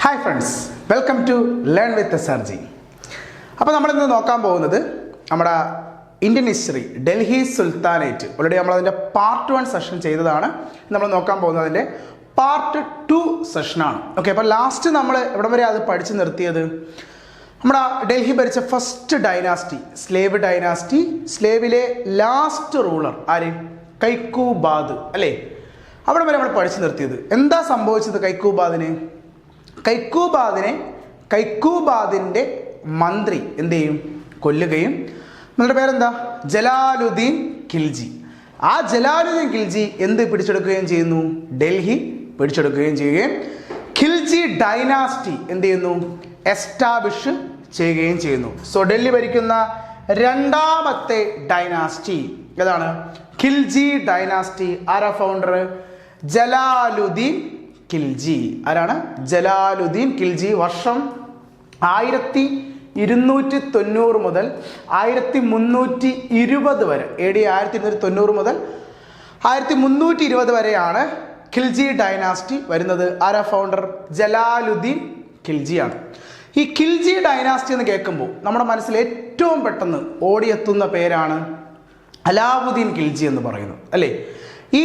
Hi friends, welcome to learn with SRG. അപ്പോൾ നമ്മളിന്ന് നോക്കാൻ പോകുന്നത് നമ്മുടെ Indian history, Delhi sultanate. Already നമ്മളതിൻ്റെ പാർട്ട് 1 സെഷൻ ചെയ്തതാണ്. നമ്മൾ നോക്കാൻ പോകുന്നത് അതിൻ്റെ പാർട്ട് 2 സെഷനാണ്. ഓക്കെ, അപ്പോൾ ലാസ്റ്റ് നമ്മൾ എവിടെ വരെ അത് പഠിച്ചു നിർത്തിയത്? നമ്മുടെ ഡൽഹി ഭരിച്ച ഫസ്റ്റ് ഡൈനാസ്റ്റി, സ്ലേവ് ഡൈനാസ്റ്റി, സ്ലേവിലെ ലാസ്റ്റ് റൂളർ ആര്? കൈക്കൂബാദ് അല്ലേ? അവിടെ വരെ നമ്മൾ പഠിച്ചു നിർത്തിയത്. എന്താ സംഭവിച്ചത് കൈക്കൂബാദിന്? കൈക്കൂബാദിൻ്റെ മന്ത്രി എന്ത് ചെയ്യും? കൊല്ലുകയും, നിങ്ങളുടെ പേരെന്താ? ജലാലുദ്ദീൻ ഖിൽജി. ആ ജലാലുദ്ദീൻ ഖിൽജി എന്ത് പിടിച്ചെടുക്കുകയും ചെയ്യുന്നു? ഡൽഹി പിടിച്ചെടുക്കുകയും ചെയ്യുകയും ഖിൽജി ഡൈനാസ്റ്റി എന്ത് ചെയ്യുന്നു? എസ്റ്റാബ്ലിഷ് ചെയ്യുകയും ചെയ്യുന്നു. സോ ഡൽഹി ഭരിക്കുന്ന രണ്ടാമത്തെ ഡൈനാസ്റ്റി ഏതാണ്? ഖിൽജി ഡൈനാസ്റ്റി. ആരാ ഫൗണ്ടർ? ജലാലുദ്ദീൻ ഖിൽജി. ആരാണ്? ജലാലുദ്ദീൻ ഖിൽജി. വർഷം 1290 മുതൽ 1320 വരെ, AD 1290 മുതൽ 1320 വരെയാണ് ഖിൽജി ഡൈനാസ്റ്റി വരുന്നത്. ആരാ ഫൗണ്ടർ? ജലാലുദ്ദീൻ ഖിൽജിയാണ്. ഈ ഖിൽജി ഡൈനാസ്റ്റി എന്ന് കേൾക്കുമ്പോൾ നമ്മുടെ മനസ്സിൽ ഏറ്റവും പെട്ടെന്ന് ഓടിയെത്തുന്ന പേരാണ് അലാവുദ്ദീൻ ഖിൽജി എന്ന് പറയുന്നത് അല്ലേ? ഈ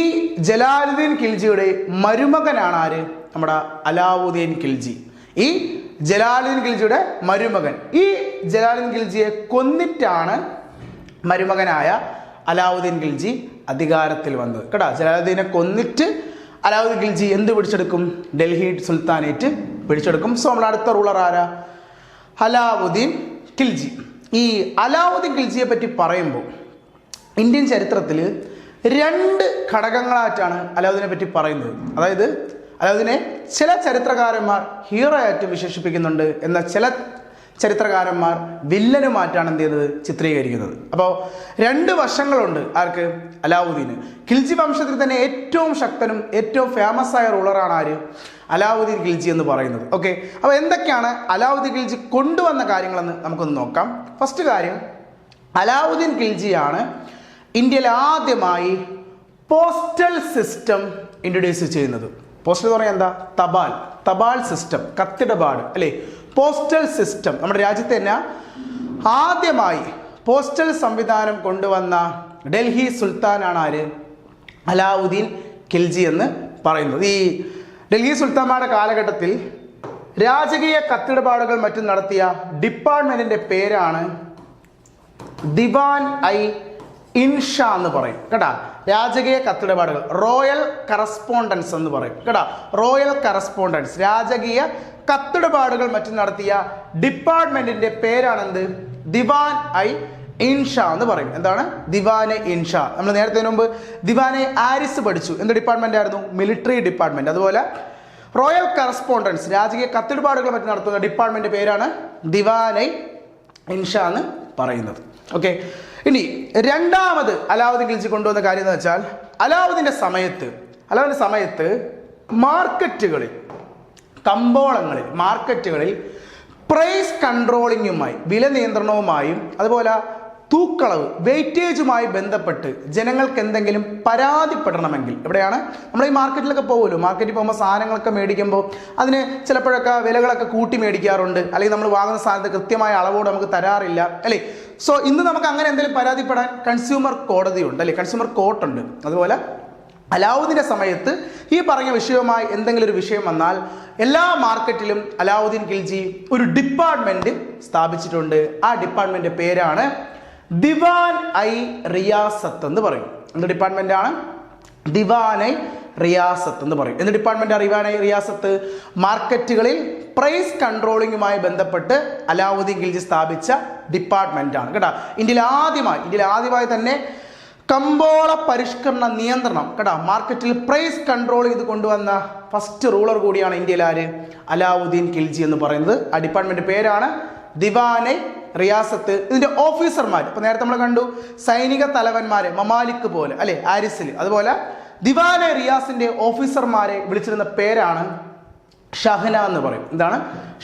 ജലാലുദ്ദീൻ ഖിൽജിയുടെ മരുമകനാണ് ആര്? നമ്മുടെ അലാവുദ്ദീൻ ഖിൽജി. ഈ ജലാലുദ്ദീൻ ഖിൽജിയുടെ മരുമകൻ. ഈ ജലാലുദ്ദീൻ ഖിൽജിയെ കൊന്നിട്ടാണ് മരുമകനായ അലാവുദ്ദീൻ ഖിൽജി അധികാരത്തിൽ വന്നത് കേട്ടോ. ജലാലുദ്ദീനെ കൊന്നിട്ട് അലാവുദ്ദീൻ ഖിൽജി എന്ത് പിടിച്ചെടുക്കും? ഡൽഹി സുൽത്താനേറ്റ് പിടിച്ചെടുക്കും. സോ നമ്മുടെ അടുത്ത റൂളർ ആരാ? അലാവുദ്ദീൻ ഖിൽജി. ഈ അലാവുദ്ദീൻ ഖിൽജിയെ പറ്റി പറയുമ്പോൾ ഇന്ത്യൻ ചരിത്രത്തിൽ 2 ഘടകങ്ങളായിട്ടാണ് അലാവുദ്ദീനെ പറ്റി പറയുന്നത്. അതായത് അലാവുദ്ദീനെ ചില ചരിത്രകാരന്മാർ ഹീറോ ആയിട്ട് വിശേഷിപ്പിക്കുന്നുണ്ട്, എന്നാൽ ചില ചരിത്രകാരന്മാർ വില്ലനുമായിട്ടാണ് എന്ത് ചെയ്യുന്നത്? ചിത്രീകരിക്കുന്നത്. അപ്പോൾ 2 വശങ്ങളുണ്ട് ആർക്ക്? അലാവുദ്ദീന്. ഖിൽജി വംശത്തിൽ തന്നെ ഏറ്റവും ശക്തനും ഏറ്റവും ഫേമസ് ആയ റൂളറാണ് ആര്? അലാവുദ്ദീൻ ഖിൽജി എന്ന് പറയുന്നത്. ഓക്കെ, അപ്പോൾ എന്തൊക്കെയാണ് അലാവുദ്ദീൻ ഖിൽജി കൊണ്ടുവന്ന കാര്യങ്ങളെന്ന് നമുക്കൊന്ന് നോക്കാം. ഫസ്റ്റ് കാര്യം, അലാവുദ്ദീൻ ഖിൽജിയാണ് ഇന്ത്യയിൽ ആദ്യമായി പോസ്റ്റൽ സിസ്റ്റം ഇൻട്രൊഡ്യൂസ് ചെയ്യുന്നത്. പോസ്റ്റൽ എന്ന് പറഞ്ഞാൽ എന്താ? തപാൽ സിസ്റ്റം, കത്തിടപാട് അല്ലേ? Postal system. നമ്മുടെ രാജ്യത്ത് തന്നെ ആദ്യമായി പോസ്റ്റൽ സംവിധാനം കൊണ്ടുവന്ന ഡൽഹി സുൽത്താനാണ് ആര്? അലാവുദ്ദീൻ ഖിൽജി എന്ന് പറയുന്നത്. ഈ ഡൽഹി സുൽത്താൻമാരുടെ കാലഘട്ടത്തിൽ രാജകീയ കത്തിടപാടുകൾ മറ്റും നടത്തിയ ഡിപ്പാർട്ട്മെന്റിന്റെ പേരാണ് ദിവാൻ ഐ ഇൻഷാ എന്ന് പറയും കേട്ടാ. രാജകീയ കത്തിടപാടുകൾ, റോയൽ കറസ്പോണ്ടൻസ് എന്ന് പറയും കേട്ടാ. റോയൽ കറസ്പോണ്ടൻസ്, രാജകീയ കത്തിടപാടുകൾ മറ്റും നടത്തിയ ഡിപ്പാർട്ട്മെന്റിന്റെ പേരാണെന്ത്? ദിവാൻ ഐ ഇൻഷാ എന്ന് പറയും. എന്താണ്? ദിവാനെ ഇൻഷാ. നമ്മൾ നേരത്തെ മുമ്പ് ദിവാനെ ആരിസ് പഠിച്ചു. എന്ത് ഡിപ്പാർട്ട്മെന്റ് ആയിരുന്നു? Military department. അതുപോലെ റോയൽ കറസ്പോണ്ടൻസ്, രാജകീയ കത്തിടപാടുകൾ മറ്റും നടത്തുന്ന ഡിപ്പാർട്ട്മെന്റ് പേരാണ് ദിവാനെ ഇൻഷാ എന്ന് പറയുന്നത്. ഓക്കെ, ഇനി രണ്ടാമത് അലാവുദ്ദീൻ ഖിൽജി കൊണ്ടുവന്ന കാര്യം എന്ന് വെച്ചാൽ അലാവുദ്ദീൻ്റെ സമയത്ത് മാർക്കറ്റുകളിൽ, കമ്പോളങ്ങളിൽ, മാർക്കറ്റുകളിൽ പ്രൈസ് കൺട്രോളിങ്ങുമായി, വില നിയന്ത്രണവുമായും അതുപോലെ തൂക്കളവ്, വെയിറ്റേജുമായി ബന്ധപ്പെട്ട് ജനങ്ങൾക്ക് എന്തെങ്കിലും പരാതിപ്പെടണമെങ്കിൽ, എവിടെയാണ്? നമ്മൾ ഈ മാർക്കറ്റിലൊക്കെ പോകുമല്ലോ. മാർക്കറ്റിൽ പോകുമ്പോൾ സാധനങ്ങളൊക്കെ മേടിക്കുമ്പോൾ അതിന് ചിലപ്പോഴൊക്കെ വിലകളൊക്കെ കൂട്ടി മേടിക്കാറുണ്ട്, അല്ലെങ്കിൽ നമ്മൾ വാങ്ങുന്ന സാധനത്തെ കൃത്യമായ അളവോട് നമുക്ക് തരാറില്ല അല്ലേ? സോ ഇന്ന് നമുക്ക് അങ്ങനെ എന്തെങ്കിലും പരാതിപ്പെടാൻ കൺസ്യൂമർ കോടതിയുണ്ട് അല്ലേ? കൺസ്യൂമർ കോർട്ടുണ്ട്. അതുപോലെ അലാവുദ്ദീൻ്റെ സമയത്ത് ഈ പറഞ്ഞ വിഷയവുമായി എന്തെങ്കിലും ഒരു വിഷയം വന്നാൽ എല്ലാ മാർക്കറ്റിലും അലാവുദ്ദീൻ ഖിൽജി ഒരു ഡിപ്പാർട്ട്മെന്റ് സ്ഥാപിച്ചിട്ടുണ്ട്. ആ ഡിപ്പാർട്ട്മെന്റ് പേരാണ് ദിവാൻ ഐ റിയാസത്ത് എന്ന് പറയും. എന്ത് ഡിപ്പാർട്ട്മെന്റ് ആണ്? ദിവാൻ ഐ റിയാസത്ത് എന്ന് പറയും. എന്ത് ഡിപ്പാർട്ട്മെന്റ്? ദിവാൻ ഐ റിയാസത്ത് മാർക്കറ്റുകളിൽ പ്രൈസ് കൺട്രോളിങ്ങുമായി ബന്ധപ്പെട്ട് അലാവുദ്ദീൻ ഖിൽജി സ്ഥാപിച്ച ഡിപ്പാർട്ട്മെന്റ് ആണ് കേട്ടോ. ഇന്ത്യയിൽ ആദ്യമായി തന്നെ കമ്പോള പരിഷ്കരണ നിയന്ത്രണം കേട്ടോ, മാർക്കറ്റിൽ പ്രൈസ് കൺട്രോൾ ചെയ്ത് കൊണ്ടുവന്ന ഫസ്റ്റ് റൂളർ കൂടിയാണ് ഇന്ത്യയിൽ ആര്? അലാവുദ്ദീൻ ഖിൽജി എന്ന് പറയുന്നത്. ആ ഡിപ്പാർട്ട്മെന്റ് പേരാണ് ദിവാൻ ഐ റിയാസത്ത്. ഇതിന്റെ ഓഫീസർമാർ ഇപ്പൊ നേരത്തെ നമ്മൾ കണ്ടു, സൈനിക തലവന്മാരെ മമാലിക് പോലെ അല്ലെ, ആരിസിൽ. അതുപോലെ ദിവാൻ ഐ റിയാസിന്റെ ഓഫീസർമാരെ വിളിച്ചിരുന്ന പേരാണ് ഷഹന എന്ന് പറയും. എന്താണ്?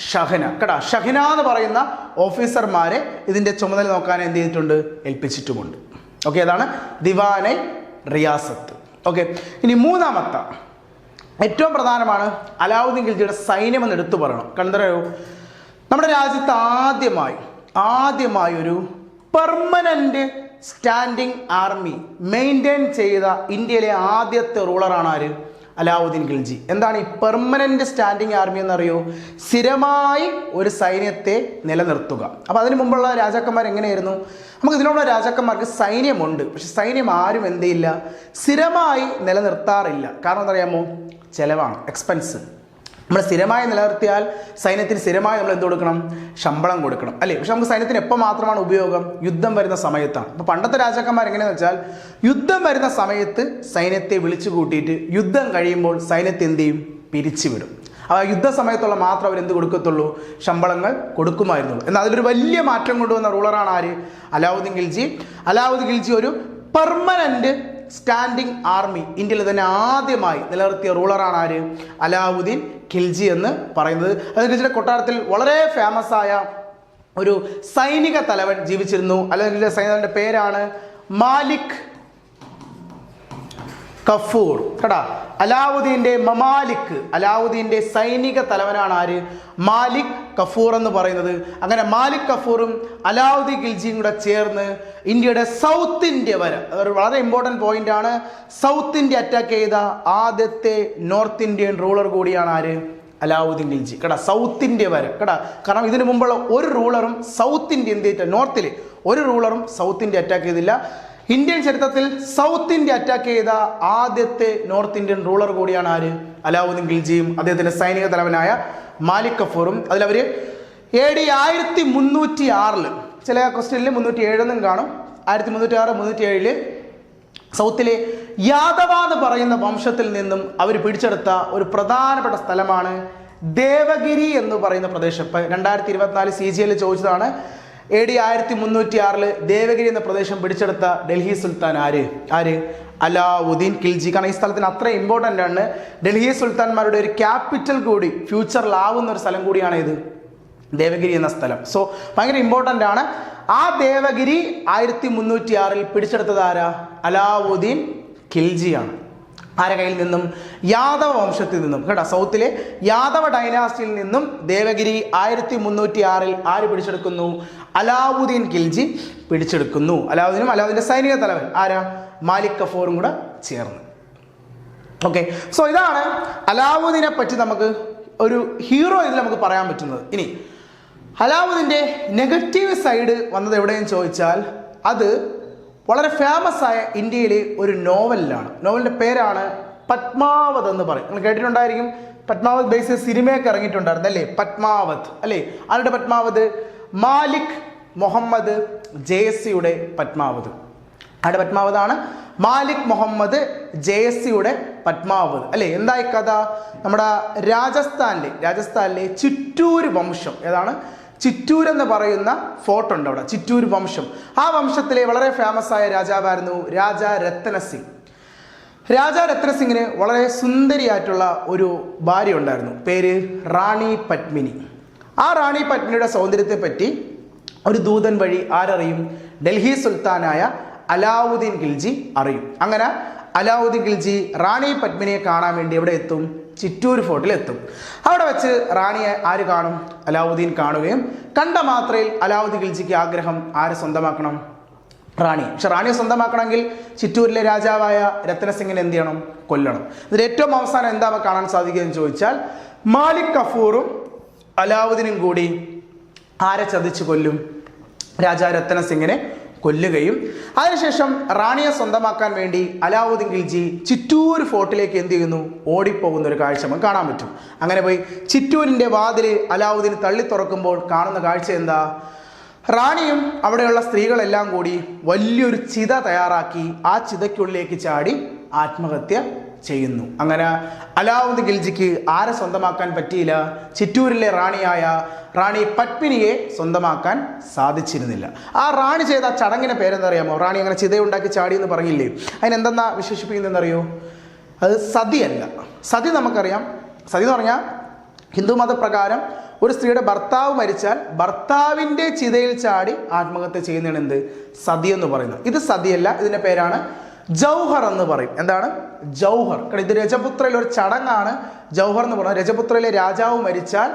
ഷഹന കേട്ടാ. ഷഹന എന്ന് പറയുന്ന ഓഫീസർമാരെ ഇതിന്റെ ചുമതല നോക്കാൻ എന്ത് ചെയ്തിട്ടുണ്ട്? ഏൽപ്പിച്ചിട്ടുമുണ്ട്. ഓക്കെ, അതാണ് ദിവാൻ ഐ റിയാസത്ത്. ഓക്കെ, ഇനി മൂന്നാമത്തെ ഏറ്റവും പ്രധാനമാണ് അലാവുദ്ദീൻ ഖിൽജിയുടെ സൈന്യം എന്ന് എടുത്തു പറയണം. കണ്ടോ, നമ്മുടെ രാജ്യത്ത് ആദ്യമായി ഒരു പെർമനന്റ് സ്റ്റാൻഡിങ് ആർമി മെയിൻറ്റെയിൻ ചെയ്ത ഇന്ത്യയിലെ ആദ്യത്തെ റൂളറാണ് ആര്? അലാവുദ്ദീൻ ഖിൽജി. എന്താണ് ഈ പെർമനന്റ് സ്റ്റാൻഡിങ് ആർമി എന്നറിയോ? സ്ഥിരമായി ഒരു സൈന്യത്തെ നിലനിർത്തുക. അപ്പോൾ അതിനു മുമ്പുള്ള രാജാക്കന്മാർ എങ്ങനെയായിരുന്നു? നമുക്ക് ഇതിനുള്ള രാജാക്കന്മാർക്ക് സൈന്യമുണ്ട്, പക്ഷെ സൈന്യം ആരും എന്ത് ചെയ്യില്ല, സ്ഥിരമായി നിലനിർത്താറില്ല. കാരണം എന്താ അറിയാമോ? ചെലവാണ്, എക്സ്പെൻസ്. നമ്മൾ സ്ഥിരമായി നിലനിർത്തിയാൽ സൈന്യത്തിന് സ്ഥിരമായി നമ്മൾ എന്ത് കൊടുക്കണം? ശമ്പളം കൊടുക്കണം, അല്ലേ? പക്ഷെ നമുക്ക് സൈന്യത്തിന് എപ്പോൾ മാത്രമാണ് ഉപയോഗം? യുദ്ധം വരുന്ന സമയത്താണ്. അപ്പോൾ പണ്ടത്തെ രാജാക്കന്മാർ എങ്ങനെയാണെന്ന് വെച്ചാൽ യുദ്ധം വരുന്ന സമയത്ത് സൈന്യത്തെ വിളിച്ചു കൂട്ടിയിട്ട് യുദ്ധം കഴിയുമ്പോൾ സൈന്യത്തെ എന്ത് ചെയ്യും? പിരിച്ചുവിടും. ആ യുദ്ധ സമയത്തുള്ള മാത്രം അവർ എന്ത് കൊടുക്കത്തുള്ളൂ? ശമ്പളങ്ങൾ കൊടുക്കുമായിരുന്നുള്ളൂ. എന്നാൽ അതിലൊരു വലിയ മാറ്റം കൊണ്ടുവന്ന റൂളറാണ് ആര്? അലാവുദ്ദീൻ ഖിൽജി. അലാവുദ്ദീൻ ഖിൽജി ഒരു പെർമനന്റ് സ്റ്റാൻഡിങ് ആർമി ഇന്ത്യയിൽ തന്നെ ആദ്യമായി നിലനിർത്തിയ റൂളറാണ് ആര്? അലാവുദ്ദീൻ ഖിൽജി എന്ന് പറയുന്നത്. ഖിൽജിയുടെ കൊട്ടാരത്തിൽ വളരെ ഫേമസ് ആയ ഒരു സൈനിക തലവൻ ജീവിച്ചിരുന്നു. അലാവുദ്ദീൻ്റെ സൈനികന്റെ പേരാണ് മാലിക് കഫൂർ. കേട്ടാ, അലാവുദ്ദീൻ്റെ മമാലിക്, അലാവുദ്ദീൻ്റെ സൈനിക തലവനാണ് ആര്? മാലിക് കഫൂർ എന്ന് പറയുന്നത്. അങ്ങനെ മാലിക് കഫൂറും അലാവുദ്ദീൻ ഖിൽജിയും കൂടെ ചേർന്ന് ഇന്ത്യയുടെ സൗത്ത് ഇന്ത്യ വരെ, അതൊരു വളരെ ഇമ്പോർട്ടൻറ്റ് പോയിന്റ് ആണ്, സൗത്ത് ഇന്ത്യ അറ്റാക്ക് ചെയ്ത ആദ്യത്തെ നോർത്ത് ഇന്ത്യൻ റൂളർ കൂടിയാണ് ആര്? അലാവുദ്ദീൻ ഖിൽജി. കേട്ടാ, സൗത്ത് ഇന്ത്യ വരെ. കേട്ടാ, കാരണം ഇതിനു മുമ്പുള്ള ഒരു റൂളറും സൗത്ത് ഇന്ത്യ നോർത്തിൽ ഒരു റൂളറും സൗത്ത് ഇന്ത്യ അറ്റാക്ക് ചെയ്തില്ല. ഇന്ത്യൻ ചരിത്രത്തിൽ സൗത്ത് ഇന്ത്യ അറ്റാക്ക് ചെയ്ത ആദ്യത്തെ നോർത്ത് ഇന്ത്യൻ റൂളർ കൂടിയാണ് ആര്? അലാവുദ്ദീൻ ഖിൽജിയും അദ്ദേഹത്തിൻ്റെ സൈനിക തലവനായ മാലിക് കഫൂറും. അതിലവർ AD 1306 ചില ക്വസ്റ്റ്യനിൽ 307 എന്നും കാണും. 1306 307 സൗത്തിലെ യാദവ എന്ന് പറയുന്ന വംശത്തിൽ നിന്നും അവർ പിടിച്ചെടുത്ത ഒരു പ്രധാനപ്പെട്ട സ്ഥലമാണ് ദേവഗിരി എന്ന് പറയുന്ന പ്രദേശം. ഇപ്പം 2024 CGL ചോദിച്ചതാണ്. AD 1306 ദേവഗിരി എന്ന പ്രദേശം പിടിച്ചെടുത്ത ഡൽഹി സുൽത്താൻ ആര്? അലാവുദ്ദീൻ ഖിൽജി. കാരണം ഈ സ്ഥലത്തിന് അത്ര ഇമ്പോർട്ടൻ്റ് ആണ്. ഡൽഹി സുൽത്താൻമാരുടെ ഒരു ക്യാപിറ്റൽ കൂടി ഫ്യൂച്ചറിലാവുന്ന ഒരു സ്ഥലം കൂടിയാണ് ഇത് ദേവഗിരി എന്ന സ്ഥലം. സോ ഭയങ്കര ഇമ്പോർട്ടൻ്റ് ആണ്. ആ ദേവഗിരി 1306 പിടിച്ചെടുത്തത് ആരാ? അലാവുദ്ദീൻ ഖിൽജിയാണ്. ആരുടെ കയ്യിൽ നിന്നും? യാദവ വംശത്തിൽ നിന്നും. കേട്ടോ, സൗത്തിലെ യാദവ ഡൈനാസ്റ്റിയിൽ നിന്നും ദേവഗിരി 1306 ആര് പിടിച്ചെടുക്കുന്നു? അലാവുദ്ദീൻ ഖിൽജി പിടിച്ചെടുക്കുന്നു. അലാവുദ്ദീനും അലാവുദ്ദീൻ്റെ സൈനിക തലവൻ ആരാ? മാലിക് കഫൂറും കൂടെ ചേർന്ന്. ഓക്കെ, സോ ഇതാണ് അലാവുദ്ദീനെ പറ്റി നമുക്ക് ഒരു ഹീറോ ഇതിൽ നമുക്ക് പറയാൻ പറ്റുന്നത്. ഇനി അലാവുദ്ദീൻ്റെ നെഗറ്റീവ് സൈഡ് വന്നത് എവിടെയെന്ന് ചോദിച്ചാൽ അത് വളരെ ഫേമസ് ആയ ഇന്ത്യയിലെ ഒരു നോവലിലാണ്. നോവലിൻ്റെ പേരാണ് പത്മാവത് എന്ന് പറയും. നിങ്ങൾ കേട്ടിട്ടുണ്ടായിരിക്കും. പത്മാവത് ബേസ് സിനിമയൊക്കെ ഇറങ്ങിയിട്ടുണ്ടായിരുന്നു അല്ലേ? പത്മാവത് അല്ലേ? ആരുടെ പത്മാവത്? മാലിക് മുഹമ്മദ് ജയസിയുടെ പത്മാവത്. ആരുടെ പത്മാവതാണ്? മാലിക് മുഹമ്മദ് ജയസിയുടെ പത്മാവത് അല്ലേ? എന്തായി കഥ? നമ്മുടെ രാജസ്ഥാനിലെ ചിറ്റൂർ വംശം, ഏതാണ്? ചിറ്റൂർ എന്ന് പറയുന്ന ഫോർട്ട് ഉണ്ട് അവിടെ, ചിറ്റൂർ വംശം. ആ വംശത്തിലെ വളരെ ഫേമസ് ആയ രാജാവായിരുന്നു രാജാ രത്തനസിംഗ്. രാജാ രത്തനസിംഗിന് വളരെ സുന്ദരിയായിട്ടുള്ള ഒരു ഭാര്യ ഉണ്ടായിരുന്നു, പേര് റാണി പത്മിനി. ആ റാണി പത്മിനിയുടെ സൗന്ദര്യത്തെ പറ്റി ഒരു ദൂതൻ വഴി ആരറിയും? ഡൽഹി സുൽത്താനായ അലാവുദ്ദീൻ ഖിൽജി അറിയും. അങ്ങനെ അലാവുദ്ദീൻ ഖിൽജി റാണി പത്മിനിയെ കാണാൻ വേണ്ടി എവിടെ എത്തും? ചിറ്റൂർ ഫോർട്ടിൽ എത്തും. അവിടെ വെച്ച് റാണിയെ ആര് കാണും? അലാവുദ്ദീൻ കാണുകയും കണ്ട മാത്രയിൽ അലാവുദ്ദീൻ ഖിൽജിക്ക് ആഗ്രഹം ആരെ സ്വന്തമാക്കണം? റാണി. പക്ഷെ റാണിയെ സ്വന്തമാക്കണമെങ്കിൽ ചിറ്റൂരിലെ രാജാവായ രത്തനസിംഗിനെ എന്ത് ചെയ്യണം? കൊല്ലണം. ഇതിൽ ഏറ്റവും അവസാനം എന്താ കാണാൻ സാധിക്കുകയെന്ന് ചോദിച്ചാൽ മാലിക് കഫൂറും അലാവുദ്ദീനും കൂടി ആരെ ചതിച്ച് കൊല്ലും? രാജാ രത്തനസിംഗിനെ കൊല്ലുകയും അതിനുശേഷം റാണിയെ സ്വന്തമാക്കാൻ വേണ്ടി അലാവുദ്ദീൻ ഖിൽജി ചിറ്റൂർ ഫോർട്ടിലേക്ക് എന്ത് ചെയ്യുന്നു? ഓടിപ്പോകുന്ന ഒരു കാഴ്ച നമുക്ക് കാണാൻ പറ്റും. അങ്ങനെ പോയി ചിറ്റൂരിൻ്റെ വാതിൽ അലാവുദ്ദീൻ തള്ളി തുറക്കുമ്പോൾ കാണുന്ന കാഴ്ച എന്താ? റാണിയും അവിടെയുള്ള സ്ത്രീകളെല്ലാം കൂടി വലിയൊരു ചിത തയ്യാറാക്കി ആ ചിതയ്ക്കുള്ളിലേക്ക് ചാടി ആത്മഹത്യ ചെയ്യുന്നു. അങ്ങനെ അലാവുദ്ദീൻ ഖിൽജിക്ക് ആരെ സ്വന്തമാക്കാൻ പറ്റിയില്ല? ചിറ്റൂരിലെ റാണിയായ റാണി പത്മിനിയെ സ്വന്തമാക്കാൻ സാധിച്ചിരുന്നില്ല. ആ റാണി ചെയ്ത ചടങ്ങിൻ്റെ പേരെന്താ അറിയാമോ? റാണി അങ്ങനെ ചിതയുണ്ടാക്കി ചാടി എന്ന് പറഞ്ഞില്ലേ, അതിനെന്തെന്നാ വിശേഷിപ്പിക്കുന്നതെന്നറിയോ? അത് സതിയല്ല. സതി നമുക്കറിയാം. സതി എന്ന് പറഞ്ഞാൽ ഹിന്ദു മതപ്രകാരം ഒരു സ്ത്രീയുടെ ഭർത്താവ് മരിച്ചാൽ ഭർത്താവിൻ്റെ ചിതയിൽ ചാടി ആത്മഹത്യ ചെയ്യുന്നതാണ് എന്ത്? സതി എന്ന് പറയുന്നത്. ഇത് സതിയല്ല, ഇതിൻ്റെ പേരാണ് ജൗഹർ എന്ന് പറയും. എന്താണ് ജൗഹർ? കാരണം ഇത് രജപുത്രയിലെ ഒരു ചടങ്ങാണ് ജൗഹർ എന്ന് പറയുന്നത്. രജപുത്രയിലെ രാജാവ് മരിച്ചാൽ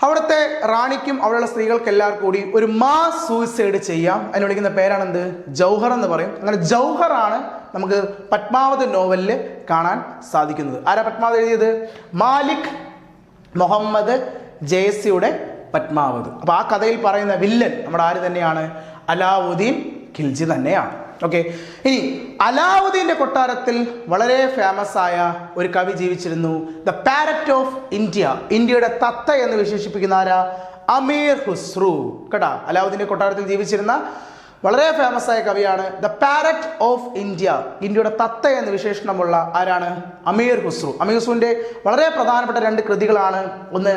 അവിടുത്തെ റാണിക്കും അവിടെയുള്ള സ്ത്രീകൾക്ക് എല്ലാവർക്കും കൂടി ഒരു മാസ് സൂയിസൈഡ് ചെയ്യാം. അതിന് വിളിക്കുന്ന പേരാണ് എന്ത്? ജൗഹർ എന്ന് പറയും. അങ്ങനെ ജൗഹറാണ് നമുക്ക് പത്മാവത് നോവലിൽ കാണാൻ സാധിക്കുന്നത്. ആരാ പത്മാവത് എഴുതിയത്? മാലിക് മുഹമ്മദ് ജയസിയുടെ പത്മാവത്. അപ്പൊ ആ കഥയിൽ പറയുന്ന വില്ലൻ നമ്മുടെ ആര് തന്നെയാണ്? അലാവുദ്ദീൻ ഖിൽജി തന്നെയാണ്. ഓക്കെ, ഇനി അലാവുദ്ദീന്റെ കൊട്ടാരത്തിൽ വളരെ ഫേമസ് ആയ ഒരു കവി ജീവിച്ചിരുന്നു. ദ പാരറ്റ് ഓഫ് ഇന്ത്യ, ഇന്ത്യയുടെ തത്ത എന്ന് വിശേഷിപ്പിക്കുന്ന ആരാ? അമീർ ഖുസ്രു. കേട്ടാ, അലാവുദ്ദീന്റെ കൊട്ടാരത്തിൽ ജീവിച്ചിരുന്ന വളരെ ഫേമസ് ആയ കവിയാണ് ദ പാരറ്റ് ഓഫ് ഇന്ത്യ, ഇന്ത്യയുടെ തത്ത എന്ന് വിശേഷണമുള്ള ആരാണ്? അമീർ ഖുസ്രു. അമീർ ഖുസ്രുവിന്റെ വളരെ പ്രധാനപ്പെട്ട 2 കൃതികളാണ്. ഒന്ന്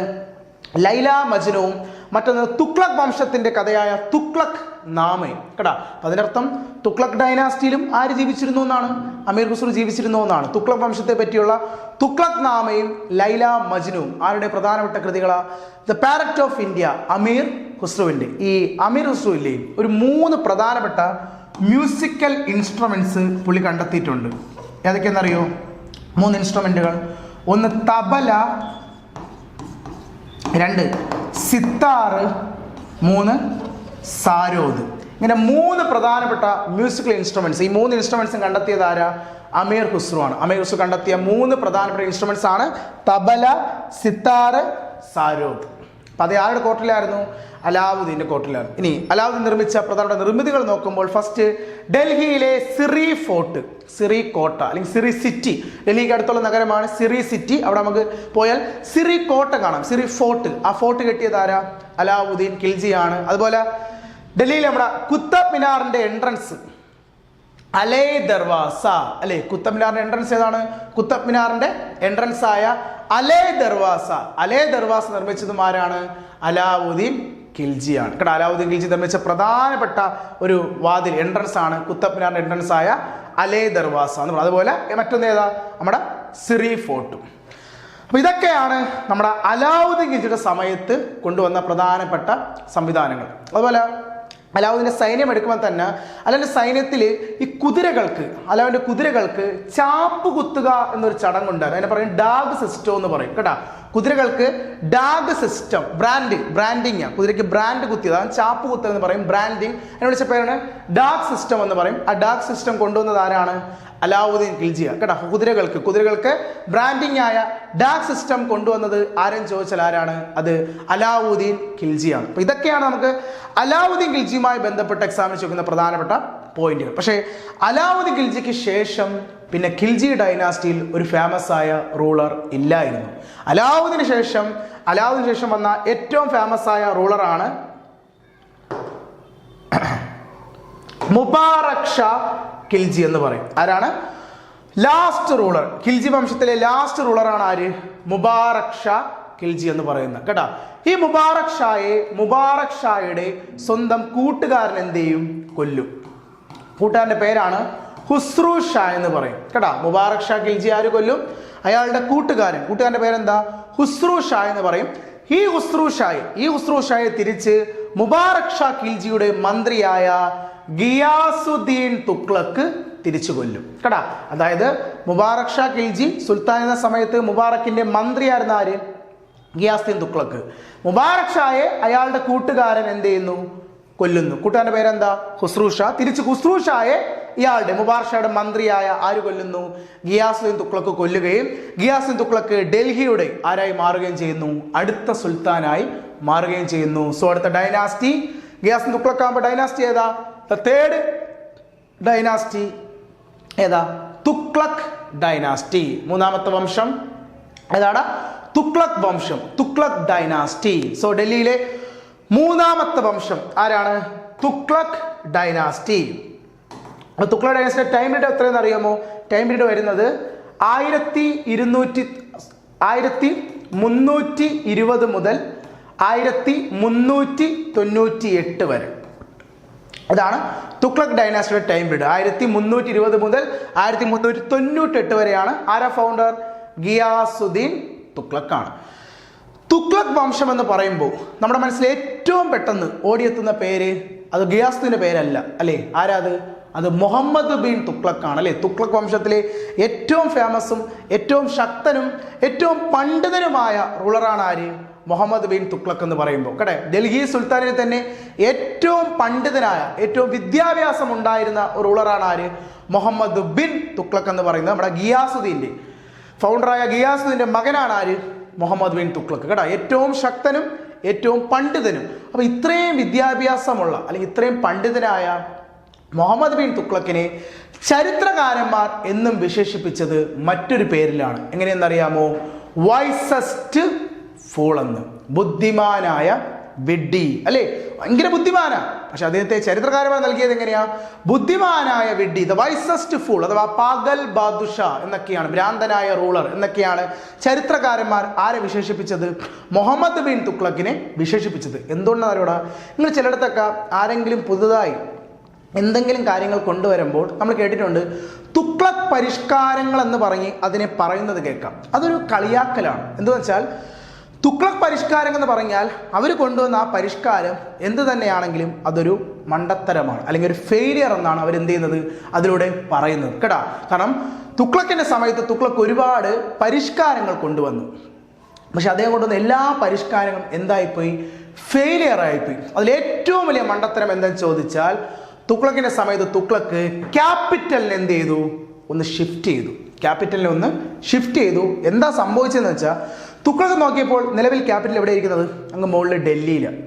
ലൈല മജ്നുവും മറ്റൊന്ന് തുഗ്ലക് വംശത്തിന്റെ കഥയായ തുഗ്ലക് നാമയും. കേട്ടാ, അതിനർത്ഥം തുഗ്ലക് ഡൈനാസ്റ്റിയിലും ആര് ജീവിച്ചിരുന്നു എന്നാണ്? അമീർ ഖുസ്രു ജീവിച്ചിരുന്നു എന്നാണ്. തുഗ്ലക് വംശത്തെ പറ്റിയുള്ള തുഗ്ലക് നാമയും ലൈല മജ്നുവും ആരുടെ പ്രധാനപ്പെട്ട കൃതികളാ? ദ പാരറ്റ് ഓഫ് ഇന്ത്യ, അമീർ ഖുസ്രുവിന്റെ. ഈ അമീർ ഖുസ്രുവില്ലേ ഒരു 3 പ്രധാനപ്പെട്ട മ്യൂസിക്കൽ ഇൻസ്ട്രുമെന്റ്സ് പുള്ളി കണ്ടെത്തിയിട്ടുണ്ട്. ഏതൊക്കെയെന്നറിയോ? 3 ഇൻസ്ട്രുമെന്റുകൾ. ഒന്ന് തബല, 2 സിത്താറ്, 3 സാരോദ്. ഇങ്ങനെ 3 പ്രധാനപ്പെട്ട മ്യൂസിക്കൽ ഇൻസ്ട്രുമെന്റ്സ്. ഈ 3 ഇൻസ്ട്രുമെന്റ്സും കണ്ടെത്തിയത് ആരാ? അമീർ ഖുസ്രു ആണ്. അമീർ ഖുസ്രു കണ്ടെത്തിയ 3 പ്രധാനപ്പെട്ട ഇൻസ്ട്രുമെന്റ്സ് ആണ് തബല, സിത്താറ്, സാരോദ്. അപ്പൊ അത് ആരുടെ കോർട്ടിലായിരുന്നു? അലാവുദ്ദീന്റെ കോർട്ടിലായിരുന്നു. ഇനി അലാവുദ്ദീൻ നിർമ്മിച്ച പ്രധാനപ്പെട്ട നിർമ്മിതികൾ നോക്കുമ്പോൾ ഫസ്റ്റ് ഡൽഹിയിലെ സിറി ഫോർട്ട്, സിറി കോട്ട അല്ലെങ്കിൽ സിറി സിറ്റി, ഡൽഹിക്ക് അടുത്തുള്ള നഗരമാണ് സിറി സിറ്റി. അവിടെ നമുക്ക് പോയാൽ സിറി കോട്ട കാണാം, സിറി ഫോർട്ട്. ആ ഫോർട്ട് കെട്ടിയത് ആരാ? അലാവുദ്ദീൻ ഖിൽജി ആണ്. അതുപോലെ ഡൽഹിയിൽ നമ്മുടെ കുത്തബ് മിനാറിന്റെ എൻട്രൻസ് അലേ ദർവാസ, അല്ലെ കുത്തബ് മിനാറിന്റെ എൻട്രൻസ് ഏതാണ്? കുത്തബ് മിനാറിന്റെ എൻട്രൻസ് ആയ അലേ ദർവാസ, അലേ ദർവാസ നിർമ്മിച്ചതും ആരാണ്? അലാവുദ്ദീൻ ഖിൽജിയാണ്. കേട്ടോ, അലാവുദ്ദീൻ ഖിൽജി നിർമ്മിച്ച പ്രധാനപ്പെട്ട ഒരു വാതിൽ എൻട്രൻസ് ആണ് കുത്തബ് മിനാറിന്റെ എൻട്രൻസ് ആയ അലേ ദർവാസ എന്ന് പറയുന്നത്. അതുപോലെ മറ്റൊന്ന് ഏതാ? നമ്മുടെ സിറി ഫോർട്ടും. അപ്പൊ ഇതൊക്കെയാണ് നമ്മുടെ അലാവുദ്ദീൻ ഖിൽജിയുടെ സമയത്ത് കൊണ്ടുവന്ന പ്രധാനപ്പെട്ട സംവിധാനങ്ങൾ. അതുപോലെ അലാവുദ്ദീന്റെ സൈന്യം എടുക്കുമ്പോൾ തന്നെ അലാവിന്റെ സൈന്യത്തിൽ ഈ കുതിരകൾക്ക്, അലാവിന്റെ കുതിരകൾക്ക് ചാപ്പ് കുത്തുക എന്നൊരു ചടങ്ങുണ്ടായിരുന്നു. അതിനെ പറയും ഡാഗ് സിസ്റ്റം എന്ന് പറയും. കേട്ടാ, കുതിരകൾക്ക് ഡാഗ് സിസ്റ്റം, ബ്രാൻഡിങ്, കുതിരയ്ക്ക് ബ്രാൻഡ് കുത്തിയത്, അതാണ് ചാപ്പ് കുത്തുക എന്ന് പറയും, ബ്രാൻഡിങ്. അതിനെ വിളിച്ച പേരാണ് ഡാഗ് സിസ്റ്റം എന്ന് പറയും. ആ ഡാഗ് സിസ്റ്റം കൊണ്ടുവന്നത് ആരാണ്? അലാവുദ്ദീൻ ഖിൽജിയാണ്. കേട്ടോ, കുതിരകൾക്ക് ബ്രാൻഡിങ് ആയ ഡാഗ് സിസ്റ്റം കൊണ്ടുവന്നത് ആരെന്ന് ചോദിച്ചാൽ ആരാണ്? അത് അലാവുദ്ദീൻ ഖിൽജിയാണ്. അപ്പൊ ഇതൊക്കെയാണ് നമുക്ക് അലാവുദ്ദീൻ ഖിൽജിയുമായി ബന്ധപ്പെട്ട എക്സാമിന് ചോദിക്കുന്ന പ്രധാനപ്പെട്ട പോയിന്റുകൾ. പക്ഷേ അലാവുദ്ദീൻ ഖിൽജിക്ക് ശേഷം പിന്നെ ഖിൽജി ഡൈനാസ്റ്റിയിൽ ഒരു ഫേമസ് ആയ റൂളർ ഇല്ലായിരുന്നു. അലാവുദ്ദീന് ശേഷം വന്ന ഏറ്റവും ഫേമസ് ആയ റൂളറാണ് മുബാറക് ഷാ ഖിൽജി എന്ന് പറയും. ആരാണ്? Last ruler. ഖിൽജി വംശത്തിലെ ലാസ്റ്റ് റൂളറാണ് ആര്? മുബാറക് ഷാ ഖിൽജി എന്ന് പറയുന്നത്. കേട്ടാ, ഈ മുബാറക് ഷായുടെ സ്വന്തം കൂട്ടുകാരൻ എന്ത് ചെയ്യും? കൊല്ലും. കൂട്ടുകാരന്റെ പേരാണ് ഖുസ്രു ഷാ എന്ന് പറയും. കേട്ടാ, മുബാറക് ഷാ ഖിൽജി ആര് കൊല്ലും? അയാളുടെ കൂട്ടുകാരന്റെ പേരെന്താ? ഖുസ്രു ഷാ എന്ന് പറയും. ഈ ഖുസ്രു ഷായെ തിരിച്ച് മുബാറക് ഷാ ഖിൽജിയുടെ മന്ത്രിയായ ഗിയാസുദ്ദീൻ തുഗ്ലക്ക് തിരിച്ചു കൊല്ലും. കേട്ടാ, അതായത് മുബാറക് ഷാ ഖിൽജി സുൽത്താൻ എന്ന സമയത്ത് മുബാറക്കിന്റെ മന്ത്രിയായിരുന്ന ആര്? ഗിയാസുദ്ദീൻ തുഗ്ലക്ക്. മുബാറക് ഷായെ അയാളുടെ കൂട്ടുകാരൻ എന്ത് ചെയ്യുന്നു? കൊല്ലുന്നു. കൂട്ടുകാരന്റെ പേരെന്താ? ഖുസ്രു ഷാ. തിരിച്ച് ഖുസ്രു ഷായെ ഇയാളുടെ മുബാറക് ഷായുടെ മന്ത്രിയായ ആര് കൊല്ലുന്നു? ഗിയാസുദ്ദീൻ തുഗ്ലക്ക് കൊല്ലുകയും ഗിയാസുദ്ദീൻ തുഗ്ലക്ക് ഡൽഹിയുടെ ആരായി മാറുകയും ചെയ്യുന്നു? അടുത്ത സുൽത്താനായി മാറുകയും ചെയ്യുന്നു. സോ അടുത്ത ഡൈനാസ്റ്റി ഗിയാസുദ്ദീൻ തുഗ്ലക്ക് ആകുമ്പോൾ ഡൈനാസ്റ്റി ഏതാ? തേർഡ് ഡൈനാസ്റ്റി ഏതാ? തുഗ്ലക് ഡൈനാസ്റ്റി. മൂന്നാമത്തെ വംശം ഏതാണ്? തുഗ്ലക് വംശം, തുഗ്ലക് ഡൈനാസ്റ്റി. സോ ഡൽഹിയിലെ മൂന്നാമത്തെ വംശം ആരാണ്? തുഗ്ലക് ഡൈനാസ്റ്റി. തുഗ്ലക് ഡൈനാസ്റ്റിയുടെ ടൈം പീരീഡ് എത്രയെന്ന് അറിയാമോ? ടൈം പീരീഡ് വരുന്നത് 1320 മുതൽ 1398 വരെ. അതാണ് തുഗ്ലക് ഡൈനാസ്റ്റിയുടെ ടൈം പീരീഡ്. 1320 മുതൽ 1398 വരെയാണ്. ആരാ ഫൗണ്ടർ? ഗിയാസുദ്ദീൻ തുഗ്ലക് ആണ്. തുഗ്ലക് വംശം എന്ന് പറയുമ്പോൾ നമ്മുടെ മനസ്സിൽ ഏറ്റവും പെട്ടെന്ന് ഓടിയെത്തുന്ന പേര് അത് ഗിയാസുദ്ദീന്റെ പേരല്ല, അല്ലേ? ആരാ അത്? അത് മുഹമ്മദ് ബിൻ തുഗ്ലക് ആണ് അല്ലേ. തുഗ്ലക് വംശത്തിലെ ഏറ്റവും ഫേമസും ഏറ്റവും ശക്തനും ഏറ്റവും പണ്ഡിതനുമായ റൂളറാണ് ആര്? മുഹമ്മദ് ബിൻ തുഗ്ലക് എന്ന് പറയുമ്പോൾ കേട്ടെ, ഡൽഹി സുൽത്താനിൽ തന്നെ ഏറ്റവും പണ്ഡിതനായ ഏറ്റവും വിദ്യാഭ്യാസം ഉണ്ടായിരുന്ന റൂളറാണ് ആര്? മുഹമ്മദ് ബിൻ തുഗ്ലക് എന്ന് പറയുന്നത് നമ്മുടെ ഗിയാസുദ്ദീൻ്റെ ഫൗണ്ടറായ ഗിയാസുദ്ദീൻ്റെ മകനാണ് ആര്? മുഹമ്മദ് ബിൻ തുഗ്ലക് കേട്ടോ. ഏറ്റവും ശക്തനും ഏറ്റവും പണ്ഡിതനും. അപ്പോൾ ഇത്രയും വിദ്യാഭ്യാസമുള്ള അല്ലെങ്കിൽ ഇത്രയും പണ്ഡിതനായ മുഹമ്മദ് ബിൻ തുഗ്ലക്കിനെ ചരിത്രകാരന്മാർ എന്നും വിശേഷിപ്പിച്ചത് മറ്റൊരു പേരിലാണ്. എങ്ങനെയെന്നറിയാമോ? വൈസസ്റ്റ് ഫൂൾ എന്ന്. ബുദ്ധിമാനായ വിഡ്ഢി അല്ലേ, ഭയങ്കര ബുദ്ധിമാനാ. പക്ഷെ അദ്ദേഹത്തെ ചരിത്രകാരന്മാർ നൽകിയത് എങ്ങനെയാ? ബുദ്ധിമാനായ വിഡ്ഢി, ദ വൈസസ്റ്റ് ഫൂൾ അഥവാ പാഗൽ ബാദുഷ എന്നൊക്കെയാണ്, ഭ്രാന്തനായ റൂളർ എന്നൊക്കെയാണ് ചരിത്രകാരന്മാർ ആരെ വിശേഷിപ്പിച്ചത്? മുഹമ്മദ് ബിൻ തുഗ്ലക്കിനെ വിശേഷിപ്പിച്ചത്. എന്തുകൊണ്ടാണ് അറിയൂടാ? നിങ്ങൾ ചിലയിടത്തൊക്കെ ആരെങ്കിലും പുതുതായി എന്തെങ്കിലും കാര്യങ്ങൾ കൊണ്ടുവരുമ്പോൾ നമ്മൾ കേട്ടിട്ടുണ്ട് തുഗ്ലക് പരിഷ്കാരങ്ങൾ എന്ന് പറഞ്ഞ് അതിനെ പറയുന്നത് കേൾക്കാം. അതൊരു കളിയാക്കലാണ്. എന്തെന്ന് വെച്ചാൽ തുഗ്ലക് പരിഷ്കാരം എന്ന് പറഞ്ഞാൽ അവർ കൊണ്ടുവന്ന ആ പരിഷ്കാരം എന്ത് തന്നെയാണെങ്കിലും അതൊരു മണ്ടത്തരമാണ് അല്ലെങ്കിൽ ഒരു ഫെയിലിയർ എന്നാണ് അവരെന്ത് ചെയ്യുന്നത് അതിലൂടെ പറയുന്നത് കേട്ടോ. കാരണം തുഗ്ലക്കിൻ്റെ സമയത്ത് തുഗ്ലക് ഒരുപാട് പരിഷ്കാരങ്ങൾ കൊണ്ടുവന്നു. പക്ഷെ അദ്ദേഹം കൊണ്ടുവന്ന എല്ലാ പരിഷ്കാരങ്ങളും എന്തായിപ്പോയി? ഫെയിലിയർ ആയിപ്പോയി. അതിലേറ്റവും വലിയ മണ്ടത്തരം എന്താണെന്ന് ചോദിച്ചാൽ തുഗ്ലക്കിൻ്റെ സമയത്ത് തുഗ്ലക്ക് ക്യാപിറ്റലിനെ എന്ത് ചെയ്തു? ഒന്ന് ഷിഫ്റ്റ് ചെയ്തു. ക്യാപിറ്റലിനെ ഒന്ന് ഷിഫ്റ്റ് ചെയ്തു. എന്താ സംഭവിച്ചതെന്ന് വെച്ചാൽ തുഗ്ലക്ക് നോക്കിയപ്പോൾ നിലവിൽ ക്യാപിറ്റൽ എവിടെ ഇരിക്കുന്നത്? അങ്ങ് മുകളിൽ ഡൽഹിയിലാണ്.